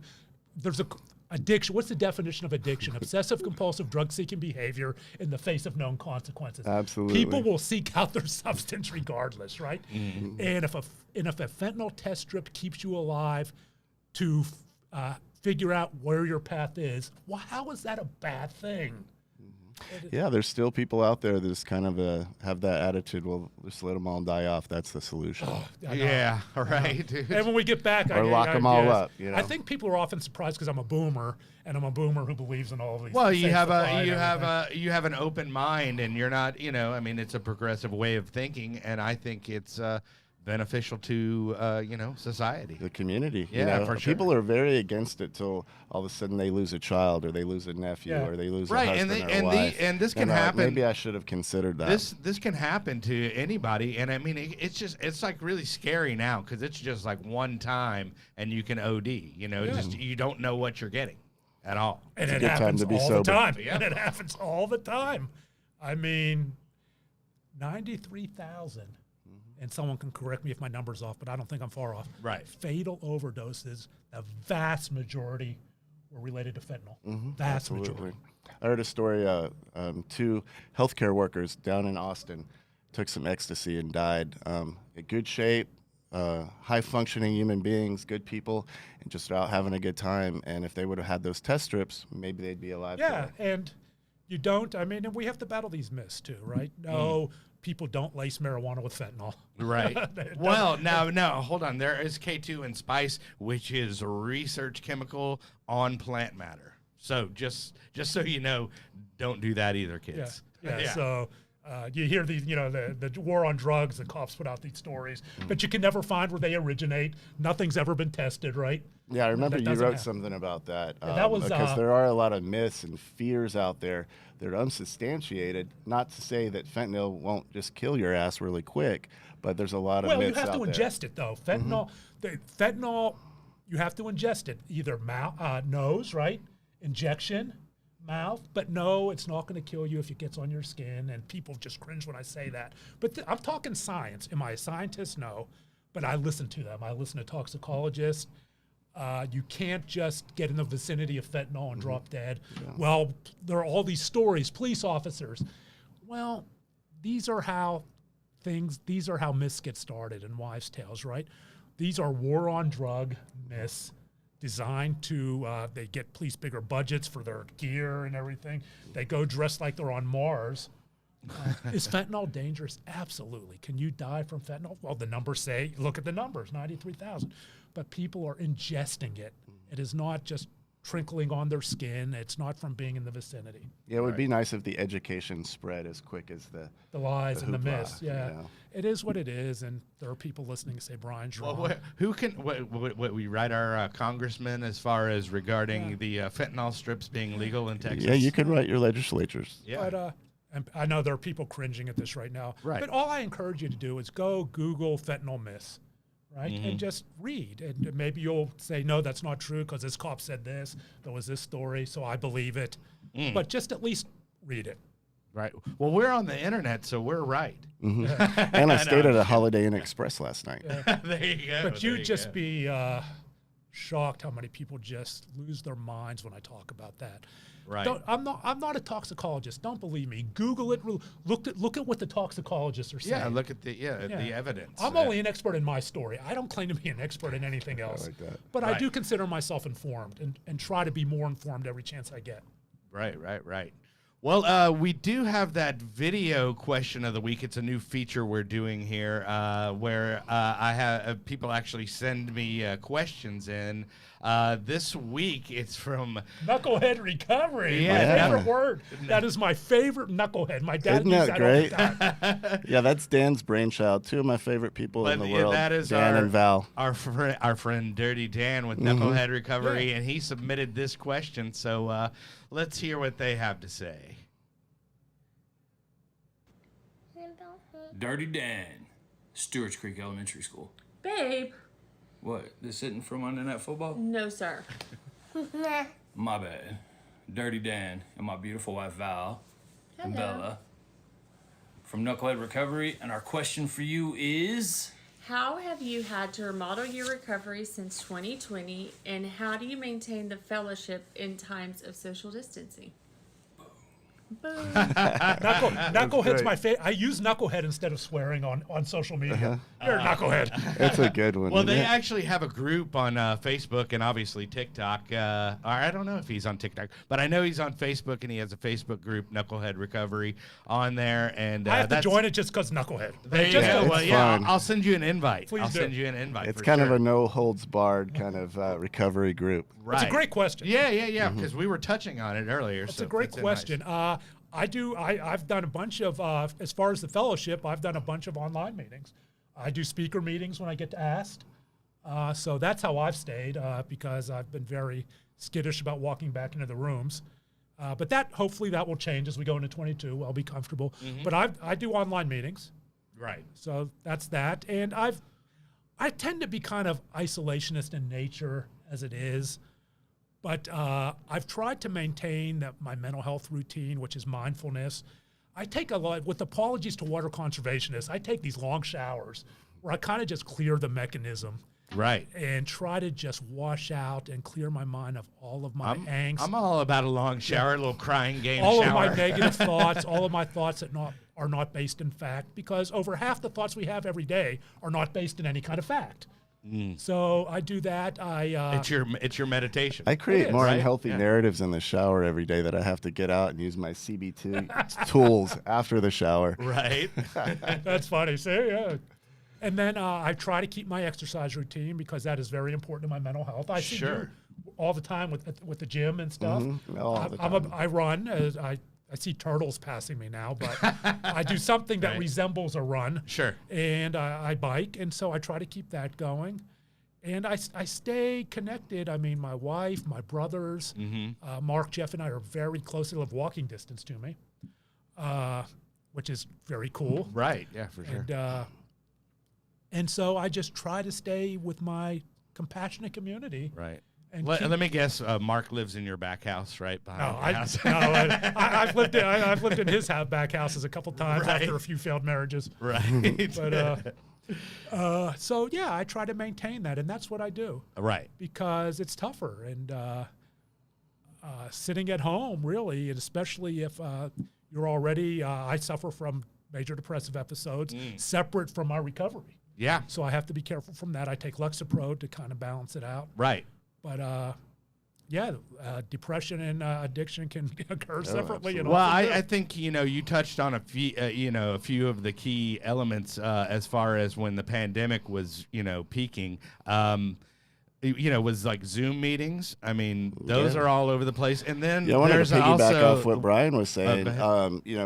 There's a addiction. What's the definition of addiction? Obsessive compulsive drug seeking behavior in the face of known consequences. Absolutely. People will seek out their substance regardless, right? And if a fentanyl test strip keeps you alive to figure out where your path is, well, how is that a bad thing? Yeah, there's still people out there that just kind of have that attitude. Well, just let them all die off. That's the solution. I know. Yeah, right, dude. And when we get back, Or lock 'em all up, you know? I think people are often surprised because I'm a boomer, and I'm a boomer who believes in all of these. Well, you safe have supply a and you have everything. a you have an open mind, and you're not. I mean, it's a progressive way of thinking, and I think it's beneficial to society, the community. Yeah, for sure. People are very against it till all of a sudden they lose a child or they lose a nephew or they lose a husband or a wife. And this can happen. Maybe I should have considered that. This can happen to anybody, and I mean it's like really scary now because it's just like one time and you can OD. Just you don't know what you're getting at all. And it's it happens all the time. Yeah. And it happens all the time. I mean, 93,000. And someone can correct me if my number's off, but I don't think I'm far off. Right. Fatal overdoses, the vast majority were related to fentanyl. Vast Absolutely. majority. I heard a story, 2 healthcare workers down in Austin took some ecstasy and died. In good shape, high-functioning human beings, good people, and just out having a good time. And if they would have had those test strips, maybe they'd be alive Yeah, today. and you don't, I mean, and we have to battle these myths too, right? No, people don't lace marijuana with fentanyl. Right. Well, now, hold on. There is K2 in spice, which is a research chemical on plant matter. So just so you know, don't do that either, kids. Yeah. So you hear these, the war on drugs, the cops put out these stories, but you can never find where they originate. Nothing's ever been tested, right? Yeah, I remember you wrote happen. something about that. That was because there are a lot of myths and fears out there that are unsubstantiated. Not to say that fentanyl won't just kill your ass really quick, but there's a lot of myths out there. Well, you have to ingest it though. Fentanyl, you have to ingest it either nose, right? Injection, mouth. But no, it's not going to kill you if it gets on your skin. And people just cringe when I say that. But I'm talking science. Am I a scientist? No. But I listen to them. I listen to toxicologists. You can't just get in the vicinity of fentanyl and drop dead. Yeah. Well, there are all these stories, police officers. Well, these are how myths get started and wives' tales, right? These are war on drug myths designed to, they get police bigger budgets for their gear and everything. They go dressed like they're on Mars. Is fentanyl dangerous? Absolutely. Can you die from fentanyl? Well, the numbers say, look at the numbers, 93,000. But people are ingesting it. It is not just trickling on their skin. It's not from being in the vicinity. Yeah, it would be nice if the education spread as quick as the lies and the myths. Yeah, you know. It is what it is, and there are people listening to say Brian's wrong. Well, who can what we write our congressman as far as regarding the fentanyl strips being legal in Texas? Yeah, you could write your legislatures. Yeah. But and I know there are people cringing at this right now. Right. But all I encourage you to do is go Google fentanyl myths. Right, and just read, and maybe you'll say, no, that's not true because this cop said this, there was this story, so I believe it. But just at least read it. Right. Well, we're on the internet, so we're right. And I stayed at a Holiday Inn Express last night. There you go. But you'd just be shocked how many people just lose their minds when I talk about that. Right. I'm not a toxicologist. Don't believe me. Google it. Look at what the toxicologists are saying. Yeah, look at the evidence. I'm only an expert in my story. I don't claim to be an expert in anything else. like that. But I do consider myself informed and try to be more informed every chance I get. Right. Well, we do have that video question of the week. It's a new feature we're doing here where I have people actually send me questions in. This week, it's from Knucklehead Recovery. Yeah. My favorite word. That is my favorite knucklehead. My dad Isn't used that that great? all the time. Yeah, that's Dan's brainchild. 2 of my favorite people in the world, that is Dan and Val. Our friend Dirty Dan with Knucklehead Recovery, and he submitted this question. So let's hear what they have to say. Dirty Dan, Stewart's Creek Elementary School. Babe. What, this hitting from Monday Night Football? No, sir. My bad. Dirty Dan and my beautiful wife Val and Bella from Knucklehead Recovery, and our question for you is... How have you had to remodel your recovery since 2020, and how do you maintain the fellowship in times of social distancing? Boom. Knucklehead's my favorite. I use knucklehead instead of swearing on social media. You're a knucklehead. That's a good one. Well, they isn't it? actually have a group on Facebook and obviously TikTok. I don't know if he's on TikTok, but I know he's on Facebook, and he has a Facebook group, Knucklehead Recovery, on there. And I have to join it just because knucklehead. There you Just go. to- Well, yeah, fun. I'll send you an invite. Please I'll do. send you an invite. It's for kind sure. of a no holds barred kind of recovery group. Right. It's a great question. Yeah, because we were touching on it earlier. It's a great question. I've done a bunch of, as far as the fellowship, I've done a bunch of online meetings. I do speaker meetings when I get asked. So that's how I've stayed because I've been very skittish about walking back into the rooms. But hopefully that will change as we go into 22. I'll be comfortable. But I do online meetings. Right. So that's that. And I tend to be kind of isolationist in nature as it is. But I've tried to maintain my mental health routine, which is mindfulness. I take a lot, with apologies to water conservationists, I take these long showers where I kind of just clear the mechanism. Right. And try to just wash out and clear my mind of all of my angst. I'm all about a long shower, a little crying game all shower. All of my negative thoughts, all of my thoughts that are not based in fact, because over half the thoughts we have every day are not based in any kind of fact. So I do that. It's your meditation. I create more right? unhealthy narratives in the shower every day that I have to get out and use my CBT tools after the shower. Right. That's funny. See, yeah. And then I try to keep my exercise routine because that is very important to my mental health. I see you all the time with the gym and stuff. I run. I see turtles passing me now, but I do something that resembles a run. Sure. And I bike, and so I try to keep that going. And I stay connected. I mean, my wife, my brothers, Mark, Jeff, and I are very close. They live walking distance to me, which is very cool. Right, yeah, for sure. And so I just try to stay with my compassionate community. Right. And let me guess. Mark lives in your back house, right behind the house. I've lived in his back houses a couple times after a few failed marriages. Right. But so yeah, I try to maintain that, and that's what I do. Right. Because it's tougher, and sitting at home really, and especially if you're already, I suffer from major depressive episodes separate from my recovery. Yeah. So I have to be careful from that. I take Lexapro to kind of balance it out. Right. But depression and addiction can occur separately. Well, I think you touched on a few of the key elements as far as when the pandemic was peaking. Was like Zoom meetings. I mean, those are all over the place. And then I wanted there's to piggyback also off what Brian was saying.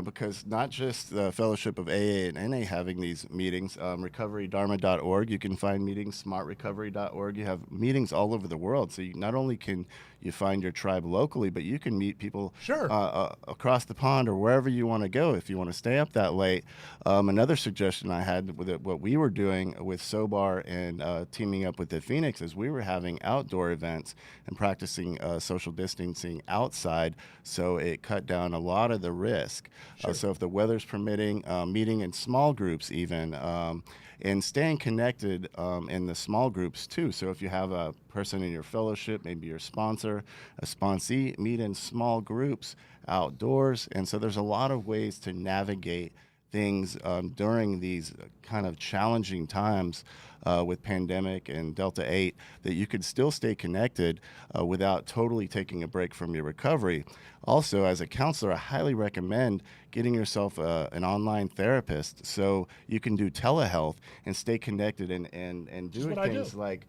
Because not just the Fellowship of AA and NA having these meetings, recoverydharma.org, you can find meetings, smartrecovery.org. You have meetings all over the world. So not only can you find your tribe locally, but you can meet people across the pond or wherever you want to go if you want to stay up that late. Another suggestion I had with what we were doing with SOBAR and teaming up with the Phoenix is we were having outdoor events and practicing social distancing outside, so it cut down a lot of the risk. So if the weather's permitting, meeting in small groups even, and staying connected in the small groups too. So if you have a person in your fellowship, maybe your sponsor, a sponsee, meet in small groups outdoors. And so there's a lot of ways to navigate things during these kind of challenging times with pandemic and Delta 8 that you could still stay connected without totally taking a break from your recovery. Also, as a counselor, I highly recommend getting yourself an online therapist so you can do telehealth and stay connected and do things like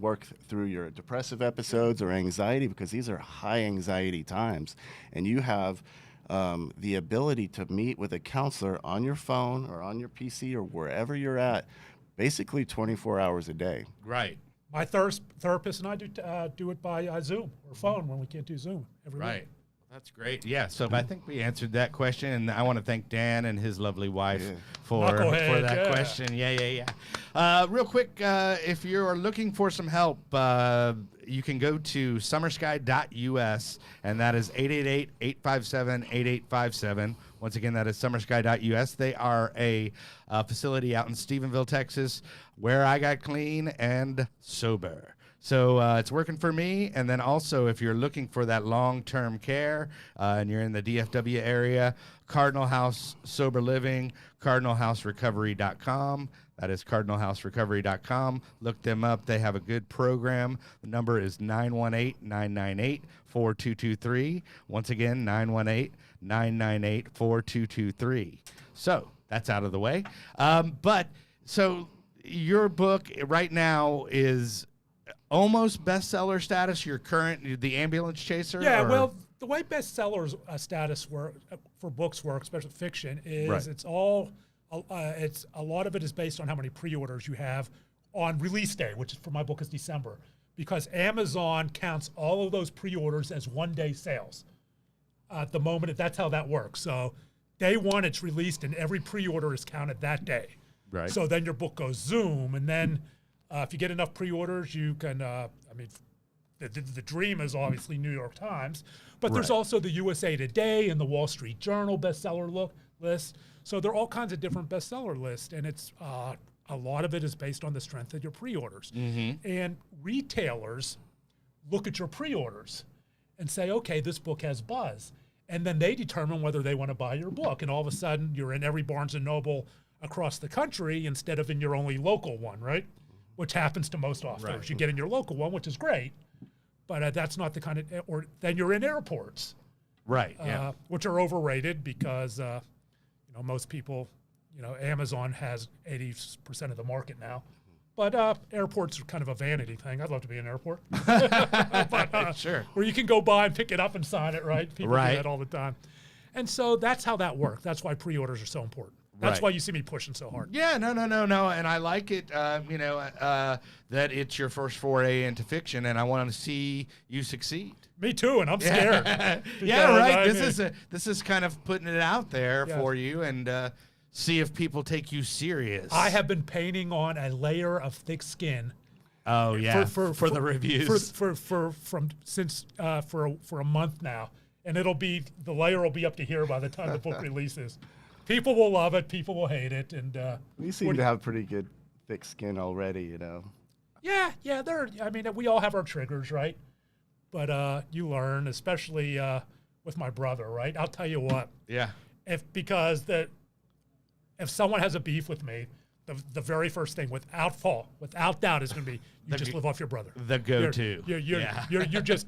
work through your depressive episodes or anxiety, because these are high anxiety times. And you have the ability to meet with a counselor on your phone or on your PC or wherever you're at, basically 24 hours a day. Right. My therapist and I do it by Zoom or phone when we can't do Zoom every week. That's great. Yeah, so I think we answered that question, and I want to thank Dan and his lovely wife for that question. Yeah. Real quick, if you're looking for some help, you can go to summersky.us, and that is 888-857-8857. Once again, that is summersky.us. They are a facility out in Stephenville, Texas, where I got clean and sober. So it's working for me. And then also, if you're looking for that long-term care and you're in the DFW area, Cardinal House Sober Living, cardinalhouserecovery.com. That is cardinalhouserecovery.com. Look them up. They have a good program. The number is 918-998-4223. Once again, 918-998-4223. So that's out of the way. So your book right now is almost bestseller status. Your current, The Ambulance Chaser? Well, the way bestseller status for books work, especially fiction, is it's all it's a lot of it is based on how many pre-orders you have on release day, which is for my book is December, because Amazon counts all of those pre-orders as one-day sales. At the moment, that's how that works. So day one, it's released, and every pre-order is counted that day. Right. So then your book goes Zoom, and then if you get enough pre-orders, you can. The dream is obviously New York Times, but there's also the USA Today and the Wall Street Journal bestseller list. So there are all kinds of different bestseller lists, and it's a lot of it is based on the strength of your pre-orders. And retailers look at your pre-orders and say, okay, this book has buzz. And then they determine whether they want to buy your book. And all of a sudden, you're in every Barnes & Noble across the country instead of in your only local one, right? Which happens to most authors. Right. You get in your local one, which is great, but that's not the kind of, or then you're in airports. Right, Which are overrated because, most people, Amazon has 80% of the market now. But airports are kind of a vanity thing. I'd love to be in an airport. But, sure. Where you can go by and pick it up and sign it, right? People do Right. that all the time. And so that's how that works. That's why pre-orders are so important. That's Right. why you see me pushing so hard. Yeah, no. And I like it, that it's your first foray into fiction, and I want to see you succeed. Me too, and I'm scared. Yeah, right. Because, This is kind of putting it out there for you, and see if people take you serious. I have been painting on a layer of thick skin. Oh yeah, for the reviews. For a month now, and the layer will be up to here by the time the book releases. People will love it. People will hate it, and We seem to have pretty good thick skin already, Yeah. We all have our triggers, right? But you learn, especially with my brother, right? I'll tell you what. Yeah. If someone has a beef with me, the very first thing, without doubt, is going to be you just live off your brother. The go-to. You're just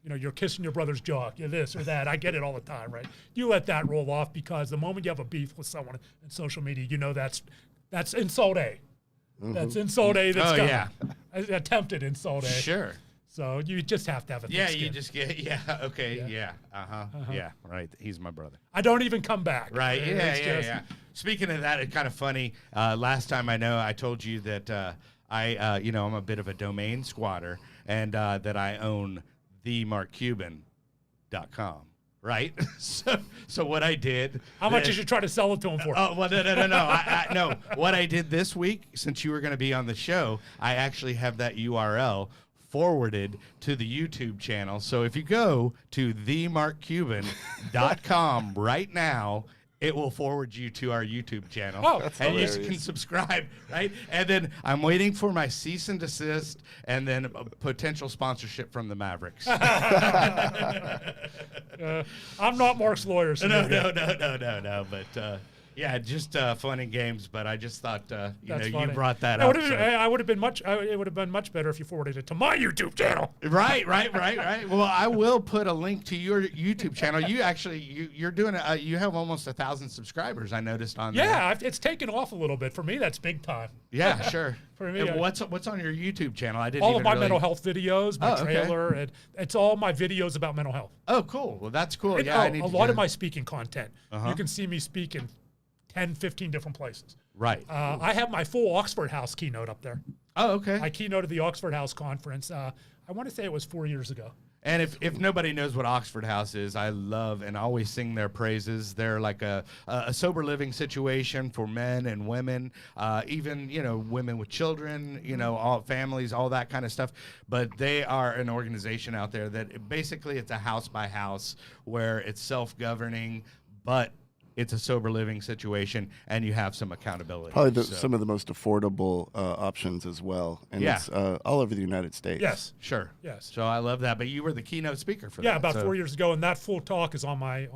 you're kissing your brother's jaw. You're this or that. I get it all the time, right? You let that roll off because the moment you have a beef with someone in social media, that's insult A. That's insult A. That's attempted insult A. Sure. So you just have to have a thick skin. You just get right. He's my brother. I don't even come back. Right. It's Yeah. Speaking of that, it's kind of funny. Last time I told you that I'm a bit of a domain squatter, and that I own themarkcuban.com. Right. So what I did. How much did you try to sell it to him for? Oh well, no. No. What I did this week, since you were going to be on the show, I actually have that URL forwarded to the YouTube channel. So if you go to themarkcuban.com right now, it will forward you to our YouTube channel. Oh, that's and hilarious. you can subscribe, right? And then I'm waiting for my cease and desist and then a potential sponsorship from the Mavericks. I'm not Mark's lawyer. So No. But just fun and games. But I just thought, you brought that up. It would have been much better if you forwarded it to my YouTube channel. Right. Well, I will put a link to your YouTube channel. You're doing you have almost 1,000 subscribers. I noticed on there. Yeah, it's taken off a little bit for me. That's big time. Yeah, sure. For me, And what's on your YouTube channel? I didn't all even of my really... mental health videos, my okay. trailer, and it's all my videos about mental health. Oh, cool. Well, that's cool. And, I a need lot of my speaking content. Uh-huh. You can see me speak in 10, 15 different places. Right. I have my full Oxford House keynote up there. Oh, okay. I keynoted the Oxford House conference. I want to say it was 4 years ago. And if nobody knows what Oxford House is, I love and always sing their praises. They're like a sober living situation for men and women, even, women with children, all families, all that kind of stuff. But they are an organization out there that basically it's a house by house where it's self-governing, but it's a sober living situation, and you have some accountability. Probably some of the most affordable options as well. And it's all over the United States. Yes. Sure. Yes. So I love that. But you were the keynote speaker for that. Yeah, about 4 years ago, and that full talk is on my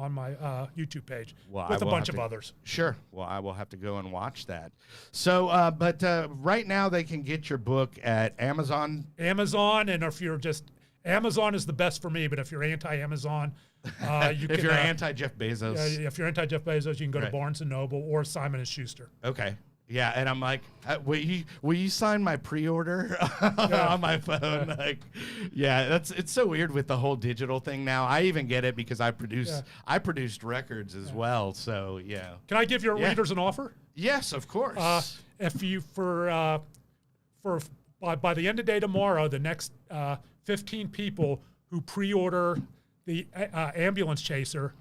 YouTube page with a bunch of others. Sure. Well, I will have to go and watch that. So, but right now they can get your book at Amazon. Amazon, and if you're just Amazon is the best for me, but if you're anti-Amazon, if you're anti-Jeff Bezos. If you're anti-Jeff Bezos, you can go to Barnes & Noble or Simon & Schuster. Okay. Yeah, and I'm like, will you sign my pre-order on my phone? Like, yeah, it's so weird with the whole digital thing now. I even get it because I produced records as well. So yeah. Can I give your readers an offer? Yes, of course. If you by the end of the day tomorrow, the next 15 people who pre-order the ambulance chaser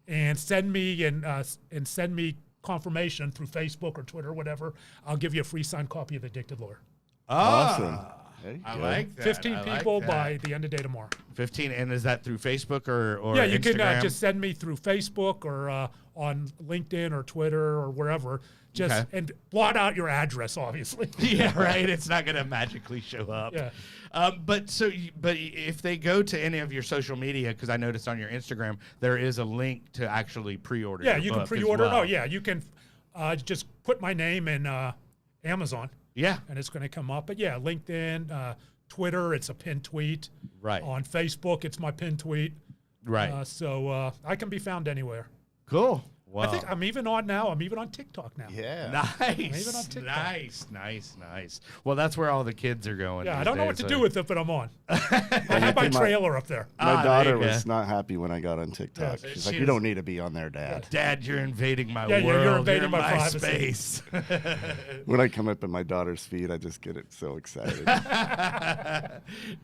and send me confirmation through Facebook or Twitter or whatever, I'll give you a free signed copy of The Addicted Lawyer. Awesome. I like that. 15 people by the end of the day tomorrow. 15, and is that through Facebook or yeah, you Instagram? can just send me through Facebook or on LinkedIn or Twitter or wherever. And blot out your address, obviously. Yeah, right. It's not going to magically show up. Yeah. But if they go to any of your social media, because I noticed on your Instagram there is a link to actually pre-order. Yeah, your you book can pre-order. as well. Oh, yeah, you can just put my name in Amazon. Yeah. And it's going to come up. But yeah, LinkedIn, Twitter, it's a pinned tweet. Right. On Facebook, it's my pinned tweet. Right. So I can be found anywhere. Cool. Wow. I think I'm even on now. I'm even on TikTok now. Yeah. Nice. Even on TikTok. Nice. Well, that's where all the kids are going. Yeah, I these don't know days, what to so- do with it, but I'm on. I have my trailer up there. My there daughter you go. was not happy when I got on TikTok. Yeah, She's like, "You don't need to be on there, Dad." Dad, you're invading my Yeah, world. you're invading my my privacy. space. When I come up in my daughter's feed, I just get it so excited.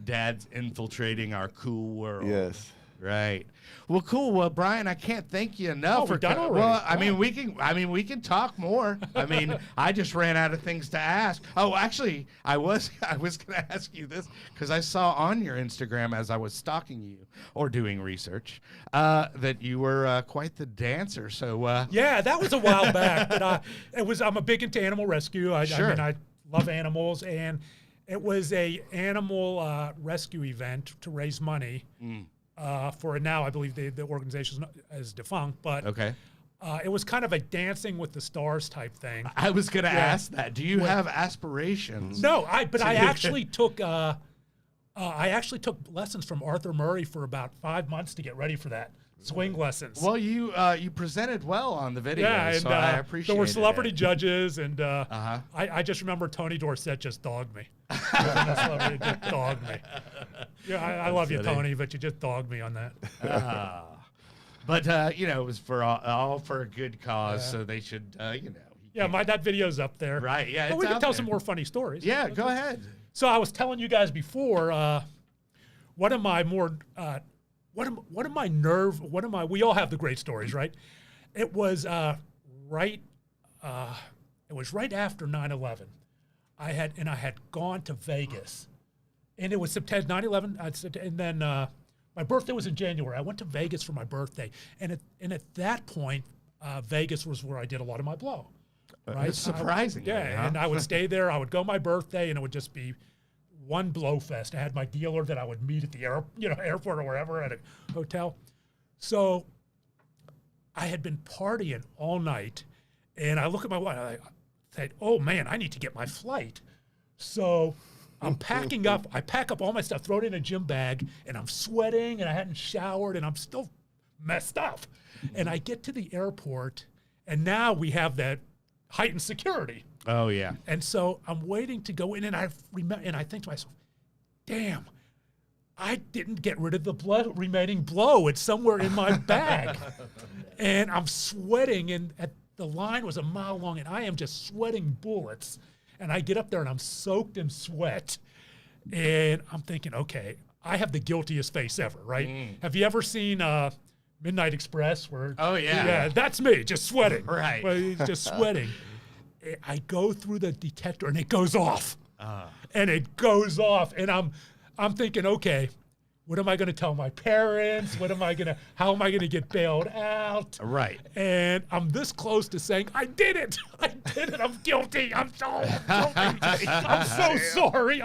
Dad's infiltrating our cool world. Yes. Right. Well, cool. Well, Brian, I can't thank you enough we're done already. Well, I mean, we can talk more. I mean, I just ran out of things to ask. Oh, actually, I was going to ask you this because I saw on your Instagram as I was stalking you or doing research that you were quite the dancer. So Yeah, that was a while back. But I'm a big into animal rescue. I Sure. mean, I love animals, and it was a animal rescue event to raise money. For now, I believe the organization is defunct, but okay. It was kind of a Dancing with the Stars type thing. I was going to ask that. Do you have aspirations? No, I actually took lessons from Arthur Murray for about 5 months to get ready for that. Swing lessons. Well, you presented well on the video, yeah, and so I appreciate it. there were celebrity judges, and Uh-huh. I just remember Tony Dorsett just dogged me. Celebrity just dogged me. Yeah, I love you, funny. Tony, but you just dogged me on that. But it was for all for a good cause, so they should, Yeah, that video's up there. Right, yeah, But it's we can out tell there. some more funny stories. Yeah, go ahead. So I was telling you guys before, one of my we all have the great stories, right? It was right after 9/11. I had gone to Vegas, and it was September 9/11. And then my birthday was in January. I went to Vegas for my birthday, and at that point, Vegas was where I did a lot of my blow. Right? It's surprising. Yeah, and I would stay there. I would go my birthday, and it would just be one blow fest. I had my dealer that I would meet at the airport or wherever at a hotel. So I had been partying all night, and I look at my watch. I said, "Oh man, I need to get my flight." So I'm packing up. I pack up all my stuff, throw it in a gym bag, and I'm sweating, and I hadn't showered, and I'm still messed up. And I get to the airport, and now we have that heightened security. Oh yeah. And so I'm waiting to go in, and I think to myself, "Damn, I didn't get rid of the remaining blow. It's somewhere in my bag." And I'm sweating, and the line was a mile long, and I am just sweating bullets. And I get up there, and I'm soaked in sweat. And I'm thinking, okay, I have the guiltiest face ever, right? Have you ever seen Midnight Express? Oh, yeah. Yeah, that's me, just sweating. Right. Well, he's just sweating. I go through the detector, and it goes off. And it goes off, and I'm thinking, okay, what am I going to tell my parents? How am I going to get bailed out? Right. And I'm this close to saying, I did it. I'm guilty. I'm so guilty. I'm so sorry.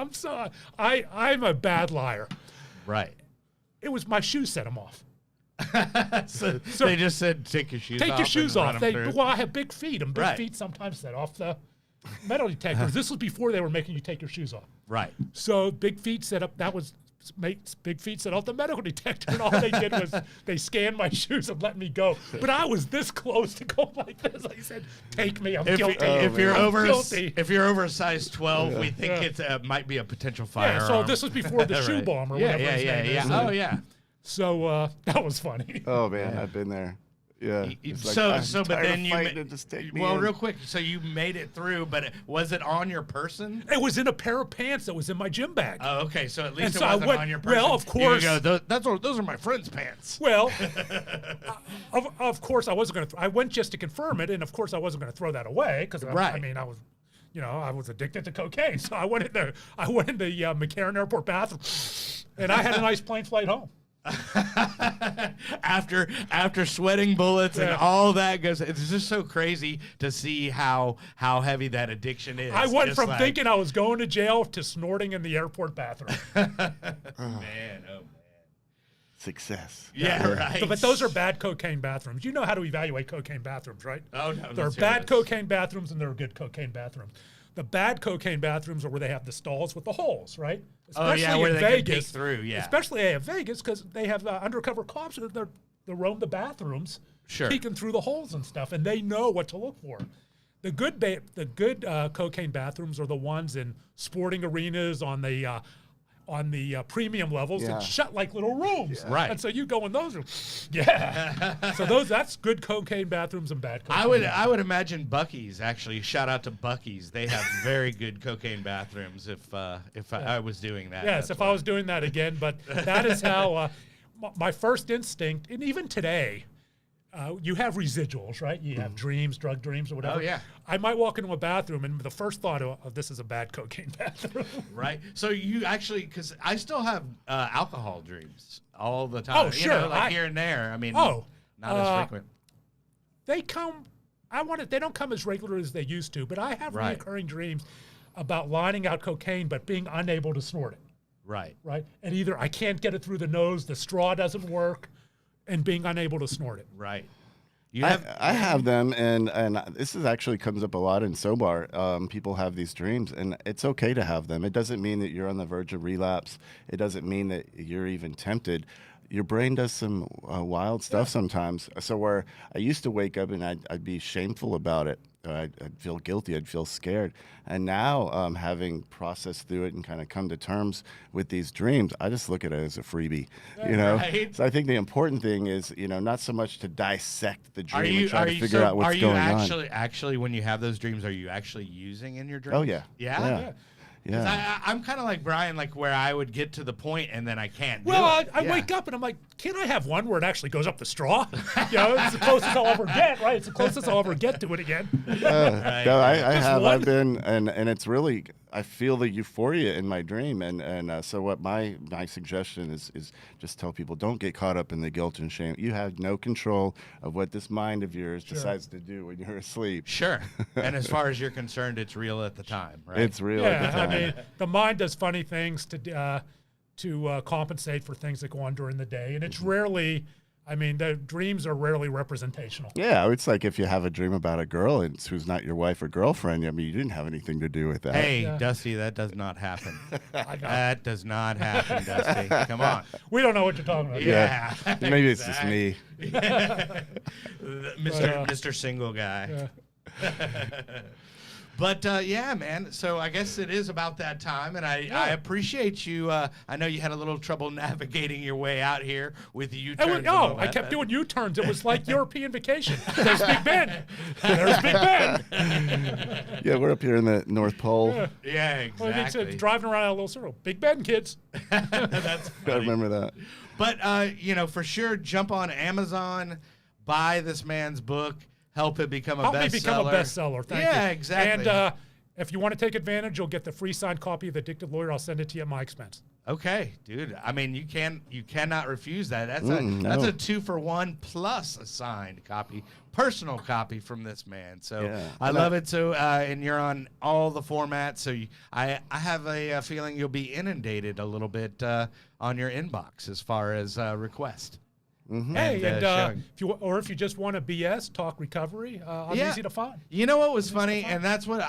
I'm a bad liar. Right. It was my shoes set him off. So they just said, take your shoes off. Take your shoes and run off. 'em through. Well, I have big feet, and big Right. feet sometimes set off the metal detectors. This was before they were making you take your shoes off. Right. So big feet set up. That was Big Feet set off the medical detector, and all they did was they scanned my shoes and let me go. But I was this close to go like this. I said, "Take me, I'm guilty." If you're over guilty. if you're over a size 12, we think it might be a potential firearm. Yeah, so this was before the shoe bomb or whatever his name is. Oh yeah. So that was funny. Oh man, I've been there. Yeah. But then real quick, so you made it through, but was it on your person? It was in a pair of pants that was in my gym bag. Oh, okay. So at least And it so wasn't on your person. well, of course. You go, those are my friend's pants. Well, of course I wasn't going to. I went just to confirm it, and of course I wasn't going to throw that away because I mean I was. I was addicted to cocaine, so I went in the McCarran Airport bathroom, and I had a nice plane flight home. after sweating bullets and all that goes, it's just so crazy to see how heavy that addiction is. I went from thinking I was going to jail to snorting in the airport bathroom. Man. Success. Yeah, right. But those are bad cocaine bathrooms. You know how to evaluate cocaine bathrooms, right? Oh no. There are bad cocaine bathrooms and there are good cocaine bathrooms. The bad cocaine bathrooms are where they have the stalls with the holes, right? Especially where they can peek through, Especially at Vegas because they have undercover cops that roam the bathrooms, peeking through the holes and stuff, and they know what to look for. The good cocaine bathrooms are the ones in sporting arenas on the premium levels and shut like little rooms. Yeah. Right. And so you go in those rooms. Yeah. So that's good cocaine bathrooms and bad cocaine bathrooms. I would imagine Buc-ee's, actually. Shout out to Buc-ee's. They have very good cocaine bathrooms if I was doing that. Yes, if I was doing that again. But that is how my first instinct, and even today, you have residuals, right? You have dreams, drug dreams, or whatever. Oh, yeah. I might walk into a bathroom, and the first thought of this is a bad cocaine bathroom. Right. So you actually, because I still have alcohol dreams all the time. Oh, sure. Here and there. I mean, not as frequent. They come. They don't come as regular as they used to, but I have recurring dreams about lining out cocaine, but being unable to snort it. Right. Right. And either I can't get it through the nose, the straw doesn't work, and being unable to snort it. Right. I have them, and this actually comes up a lot in SOBAR. People have these dreams, and it's okay to have them. It doesn't mean that you're on the verge of relapse. It doesn't mean that you're even tempted. Your brain does some wild stuff sometimes. So where I used to wake up and I'd be shameful about it. I'd feel guilty. I'd feel scared. And now, having processed through it and kind of come to terms with these dreams, I just look at it as a freebie, Right. So I think the important thing is, not so much to dissect the dream and try to figure out what's going on. Actually, when you have those dreams, are you actually using in your dreams? Oh, yeah. Yeah? Yeah. I'm kind of like Brian, like where I would get to the point and then I can't do Well, it. I wake up and I'm like, can I have one where it actually goes up the straw? It's the closest I'll ever get, right? It's the closest I'll ever get to it again. Right. No, I've been, and it's really, I feel the euphoria in my dream. And so what my suggestion is just tell people, don't get caught up in the guilt and shame. You have no control of what this mind of yours decides to do when you're asleep. Sure. And as far as you're concerned, it's real at the time, right? It's real at the time. I mean, the mind does funny things to compensate for things that go on during the day. And it's rarely, the dreams are rarely representational. Yeah, it's like if you have a dream about a girl who's not your wife or girlfriend, you didn't have anything to do with that. Hey, Dusty, that does not happen. That does not happen, Dusty. Come on. We don't know what you're talking about. Yeah. Maybe it's just me. Mr. Single Guy. Yeah. But man, so I guess it is about that time, and I appreciate you. I know you had a little trouble navigating your way out here with the U-turns. I kept doing U-turns. It was like European vacation. There's Big Ben. There's Big Ben. Yeah, we're up here in the North Pole. Yeah, exactly. Well, driving around in a little circle. Big Ben, kids. That's funny. I remember that. But for sure, jump on Amazon, buy this man's book. Help it become a bestseller. Help me become a bestseller. Thank you. Yeah, exactly. And if you want to take advantage, you'll get the free signed copy of The Addicted Lawyer. I'll send it to you at my expense. Okay, dude. You cannot refuse that. That's a 2-for-1 plus a signed copy, personal copy from this man. So I love it. So and you're on all the formats. So I have a feeling you'll be inundated a little bit on your inbox as far as request. Mm-hmm. Hey, if you just want to BS, talk recovery, I'm easy to find. You know what was funny? And that's what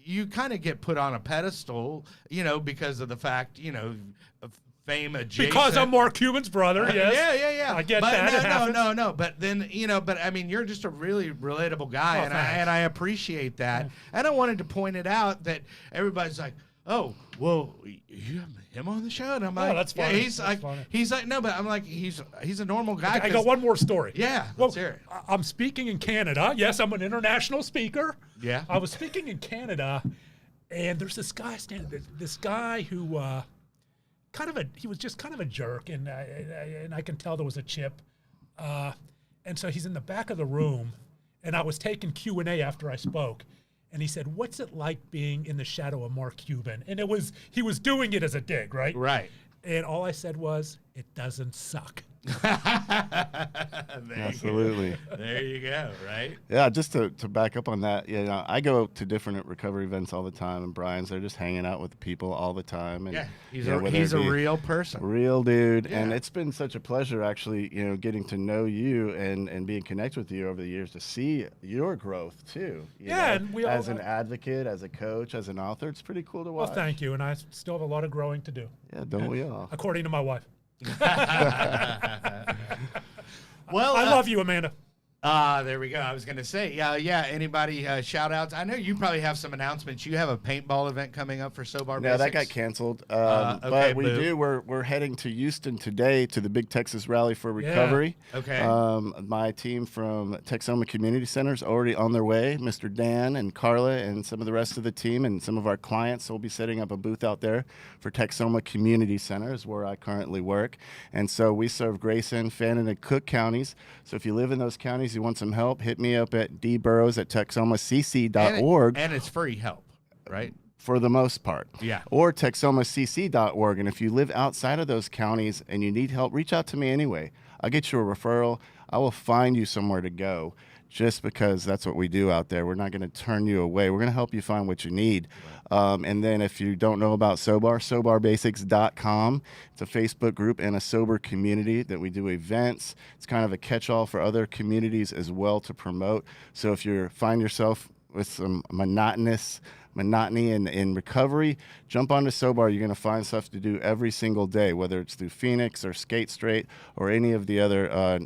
you kind of get put on a pedestal, you know, because of the fact, you know, of fame adjacent. Because I'm Mark Cuban's brother, yes. Yeah. I get but that. No. But then, you know, but I mean, you're just a really relatable guy, and I appreciate that. Yeah. And I wanted to point it out that everybody's like, oh, well, you have him on the show, and I'm like, that's funny. Yeah, he's like, no, but I'm like, he's a normal guy. I got one more story. Yeah, let's hear it. I'm speaking in Canada. Yes, I'm an international speaker. Yeah, I was speaking in Canada, and there's this guy this guy who he was just kind of a jerk, and I can tell there was a chip, and so he's in the back of the room, and I was taking Q&A after I spoke. And he said, "What's it like being in the shadow of Mark Cuban?" And he was doing it as a dig, right? Right. And all I said was, "It doesn't suck." Absolutely. There you go, right? Yeah, just to back up on that, you know, I go to different recovery events all the time, and Brian's there just hanging out with the people all the time. And, yeah, he's a real person. Real dude. Yeah. And it's been such a pleasure, actually, you know, getting to know you and being connected with you over the years to see your growth, too. You know, and we all, as an advocate, as a coach, as an author, it's pretty cool to watch. Well, thank you. And I still have a lot of growing to do. Yeah, don't we all? According to my wife. Well, I love you, Amanda. There we go. I was going to say, yeah. Anybody shout outs? I know you probably have some announcements. You have a paintball event coming up for SoBar Basics. No, that got canceled. Okay, but we're heading to Houston today to the Big Texas Rally for Recovery. Yeah. Okay. My team from Texoma Community Center is already on their way. Mr. Dan and Carla and some of the rest of the team and some of our clients will be setting up a booth out there for Texoma Community Center, is where I currently work. And so we serve Grayson, Fannin, and Cook counties. So if you live in those counties, you want some help, hit me up at dburrows@texomacc.org. And it's free help, right? For the most part. Yeah. Or texomacc.org. And if you live outside of those counties and you need help, reach out to me anyway. I'll get you a referral. I will find you somewhere to go, just because that's what we do out there. We're not going to turn you away. We're going to help you find what you need. And then if you don't know about SoBar, SoBarBasics.com. It's a Facebook group and a sober community that we do events. It's kind of a catch-all for other communities as well to promote. So if you find yourself with some monotony in recovery, jump onto SoBar. You're going to find stuff to do every single day, whether it's through Phoenix or Skate Straight or any of the other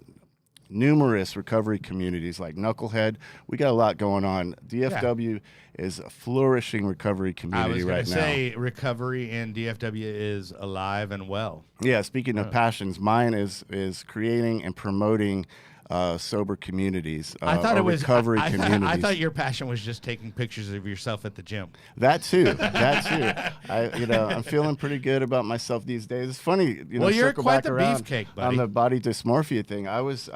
numerous recovery communities like Knucklehead. We got a lot going on. DFW is a flourishing recovery community right now. I was going to say recovery in DFW is alive and well. Yeah, speaking of passions, mine is creating and promoting sober communities. I thought it was recovery communities. I thought your passion was just taking pictures of yourself at the gym. That too. I'm feeling pretty good about myself these days. It's funny, well, you're circle quite back the around beefcake, buddy. on the body dysmorphia thing. I was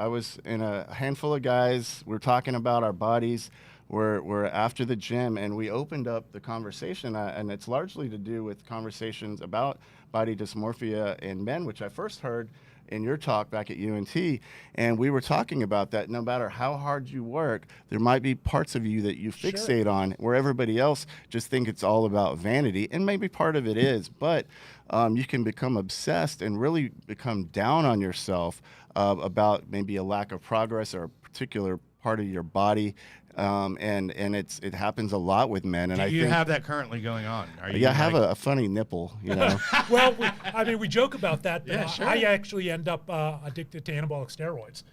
in a handful of guys. We're talking about our bodies. We're after the gym, and we opened up the conversation, and it's largely to do with conversations about body dysmorphia in men, which I first heard in your talk back at UNT, and we were talking about that. No matter how hard you work, there might be parts of you that you fixate on where everybody else just think it's all about vanity, and maybe part of it is, but you can become obsessed and really become down on yourself about maybe a lack of progress or a particular part of your body. And it happens a lot with men. And do you have that currently going on? I have a funny nipple, you know. Well, we joke about that. Yeah, sure. I actually end up addicted to anabolic steroids.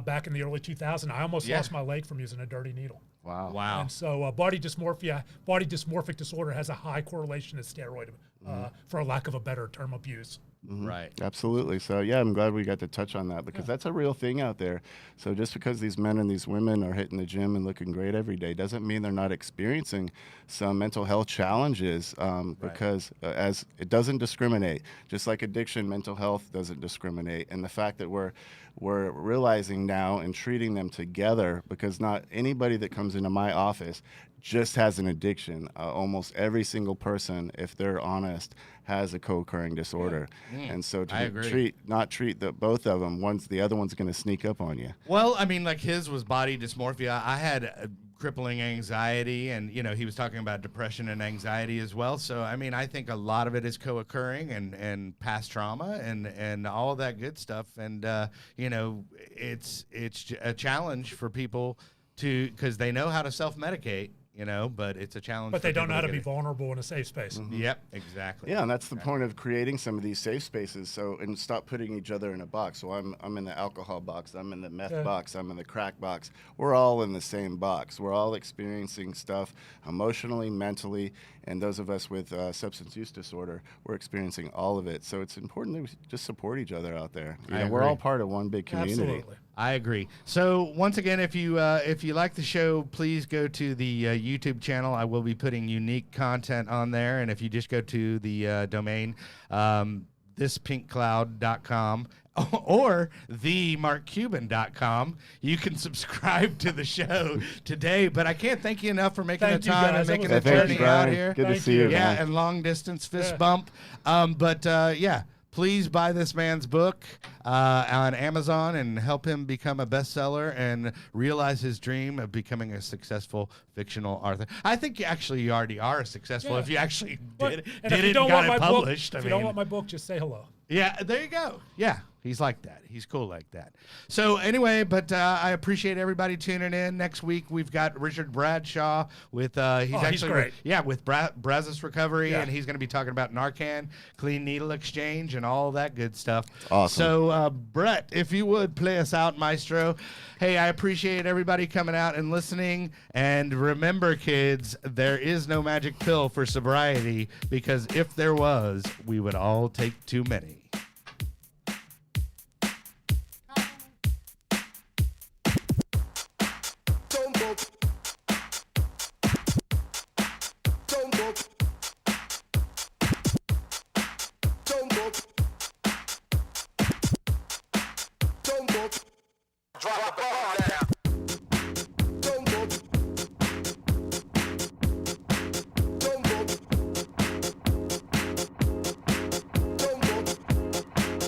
Back in the early 2000s, I almost lost my leg from using a dirty needle. Wow. And so body dysmorphic disorder has a high correlation to steroid, for a lack of a better term, abuse. Mm-hmm. Right. Absolutely. So, yeah, I'm glad we got to touch on that because that's a real thing out there. So just because these men and these women are hitting the gym and looking great every day doesn't mean they're not experiencing some mental health challenges because as it doesn't discriminate. Just like addiction, mental health doesn't discriminate. And the fact that we're realizing now and treating them together, because not anybody that comes into my office just has an addiction. Almost every single person, if they're honest, has a co-occurring disorder. And so to not treat both of them, the other one's going to sneak up on you. Well, I mean, like his was body dysmorphia. I had crippling anxiety, and he was talking about depression and anxiety as well. So I mean, I think a lot of it is co-occurring and past trauma and all of that good stuff. And it's a challenge for people because they know how to self-medicate. you know, but it's a challenge. But they don't know how to be get it. vulnerable in a safe space. Yep, exactly. Yeah, and that's the point of creating some of these safe spaces. So, and stop putting each other in a box. So I'm in the alcohol box. I'm in the meth box. I'm in the crack box. We're all in the same box. We're all experiencing stuff emotionally, mentally, and those of us with substance use disorder, we're experiencing all of it. So it's important that we just support each other out there. You know, we're all part of one big community. Absolutely. I agree. So once again, if you like the show, please go to the YouTube channel. I will be putting unique content on there, and if you just go to the domain thispinkcloud.com or themarkcuban.com, you can subscribe to the show today. But I can't thank you enough for making the time and making the journey out here. Good to see you. Yeah, man. and long distance fist bump. Yeah. Please buy this man's book on Amazon and help him become a bestseller and realize his dream of becoming a successful fictional author. I think you already are successful if you actually did it and got it published. If you don't want my book, just say hello. Yeah, there you go. Yeah, he's like that. He's cool like that. So anyway, but I appreciate everybody tuning in. Next week we've got Richard Bradshaw with he's great. with Brazos Recovery, and he's going to be talking about Narcan, clean needle exchange, and all that good stuff. Awesome. So Brett, if you would play us out, Maestro. Hey, I appreciate everybody coming out and listening. And remember, kids, there is no magic pill for sobriety, because if there was, we would all take too many. Drop the bomb now.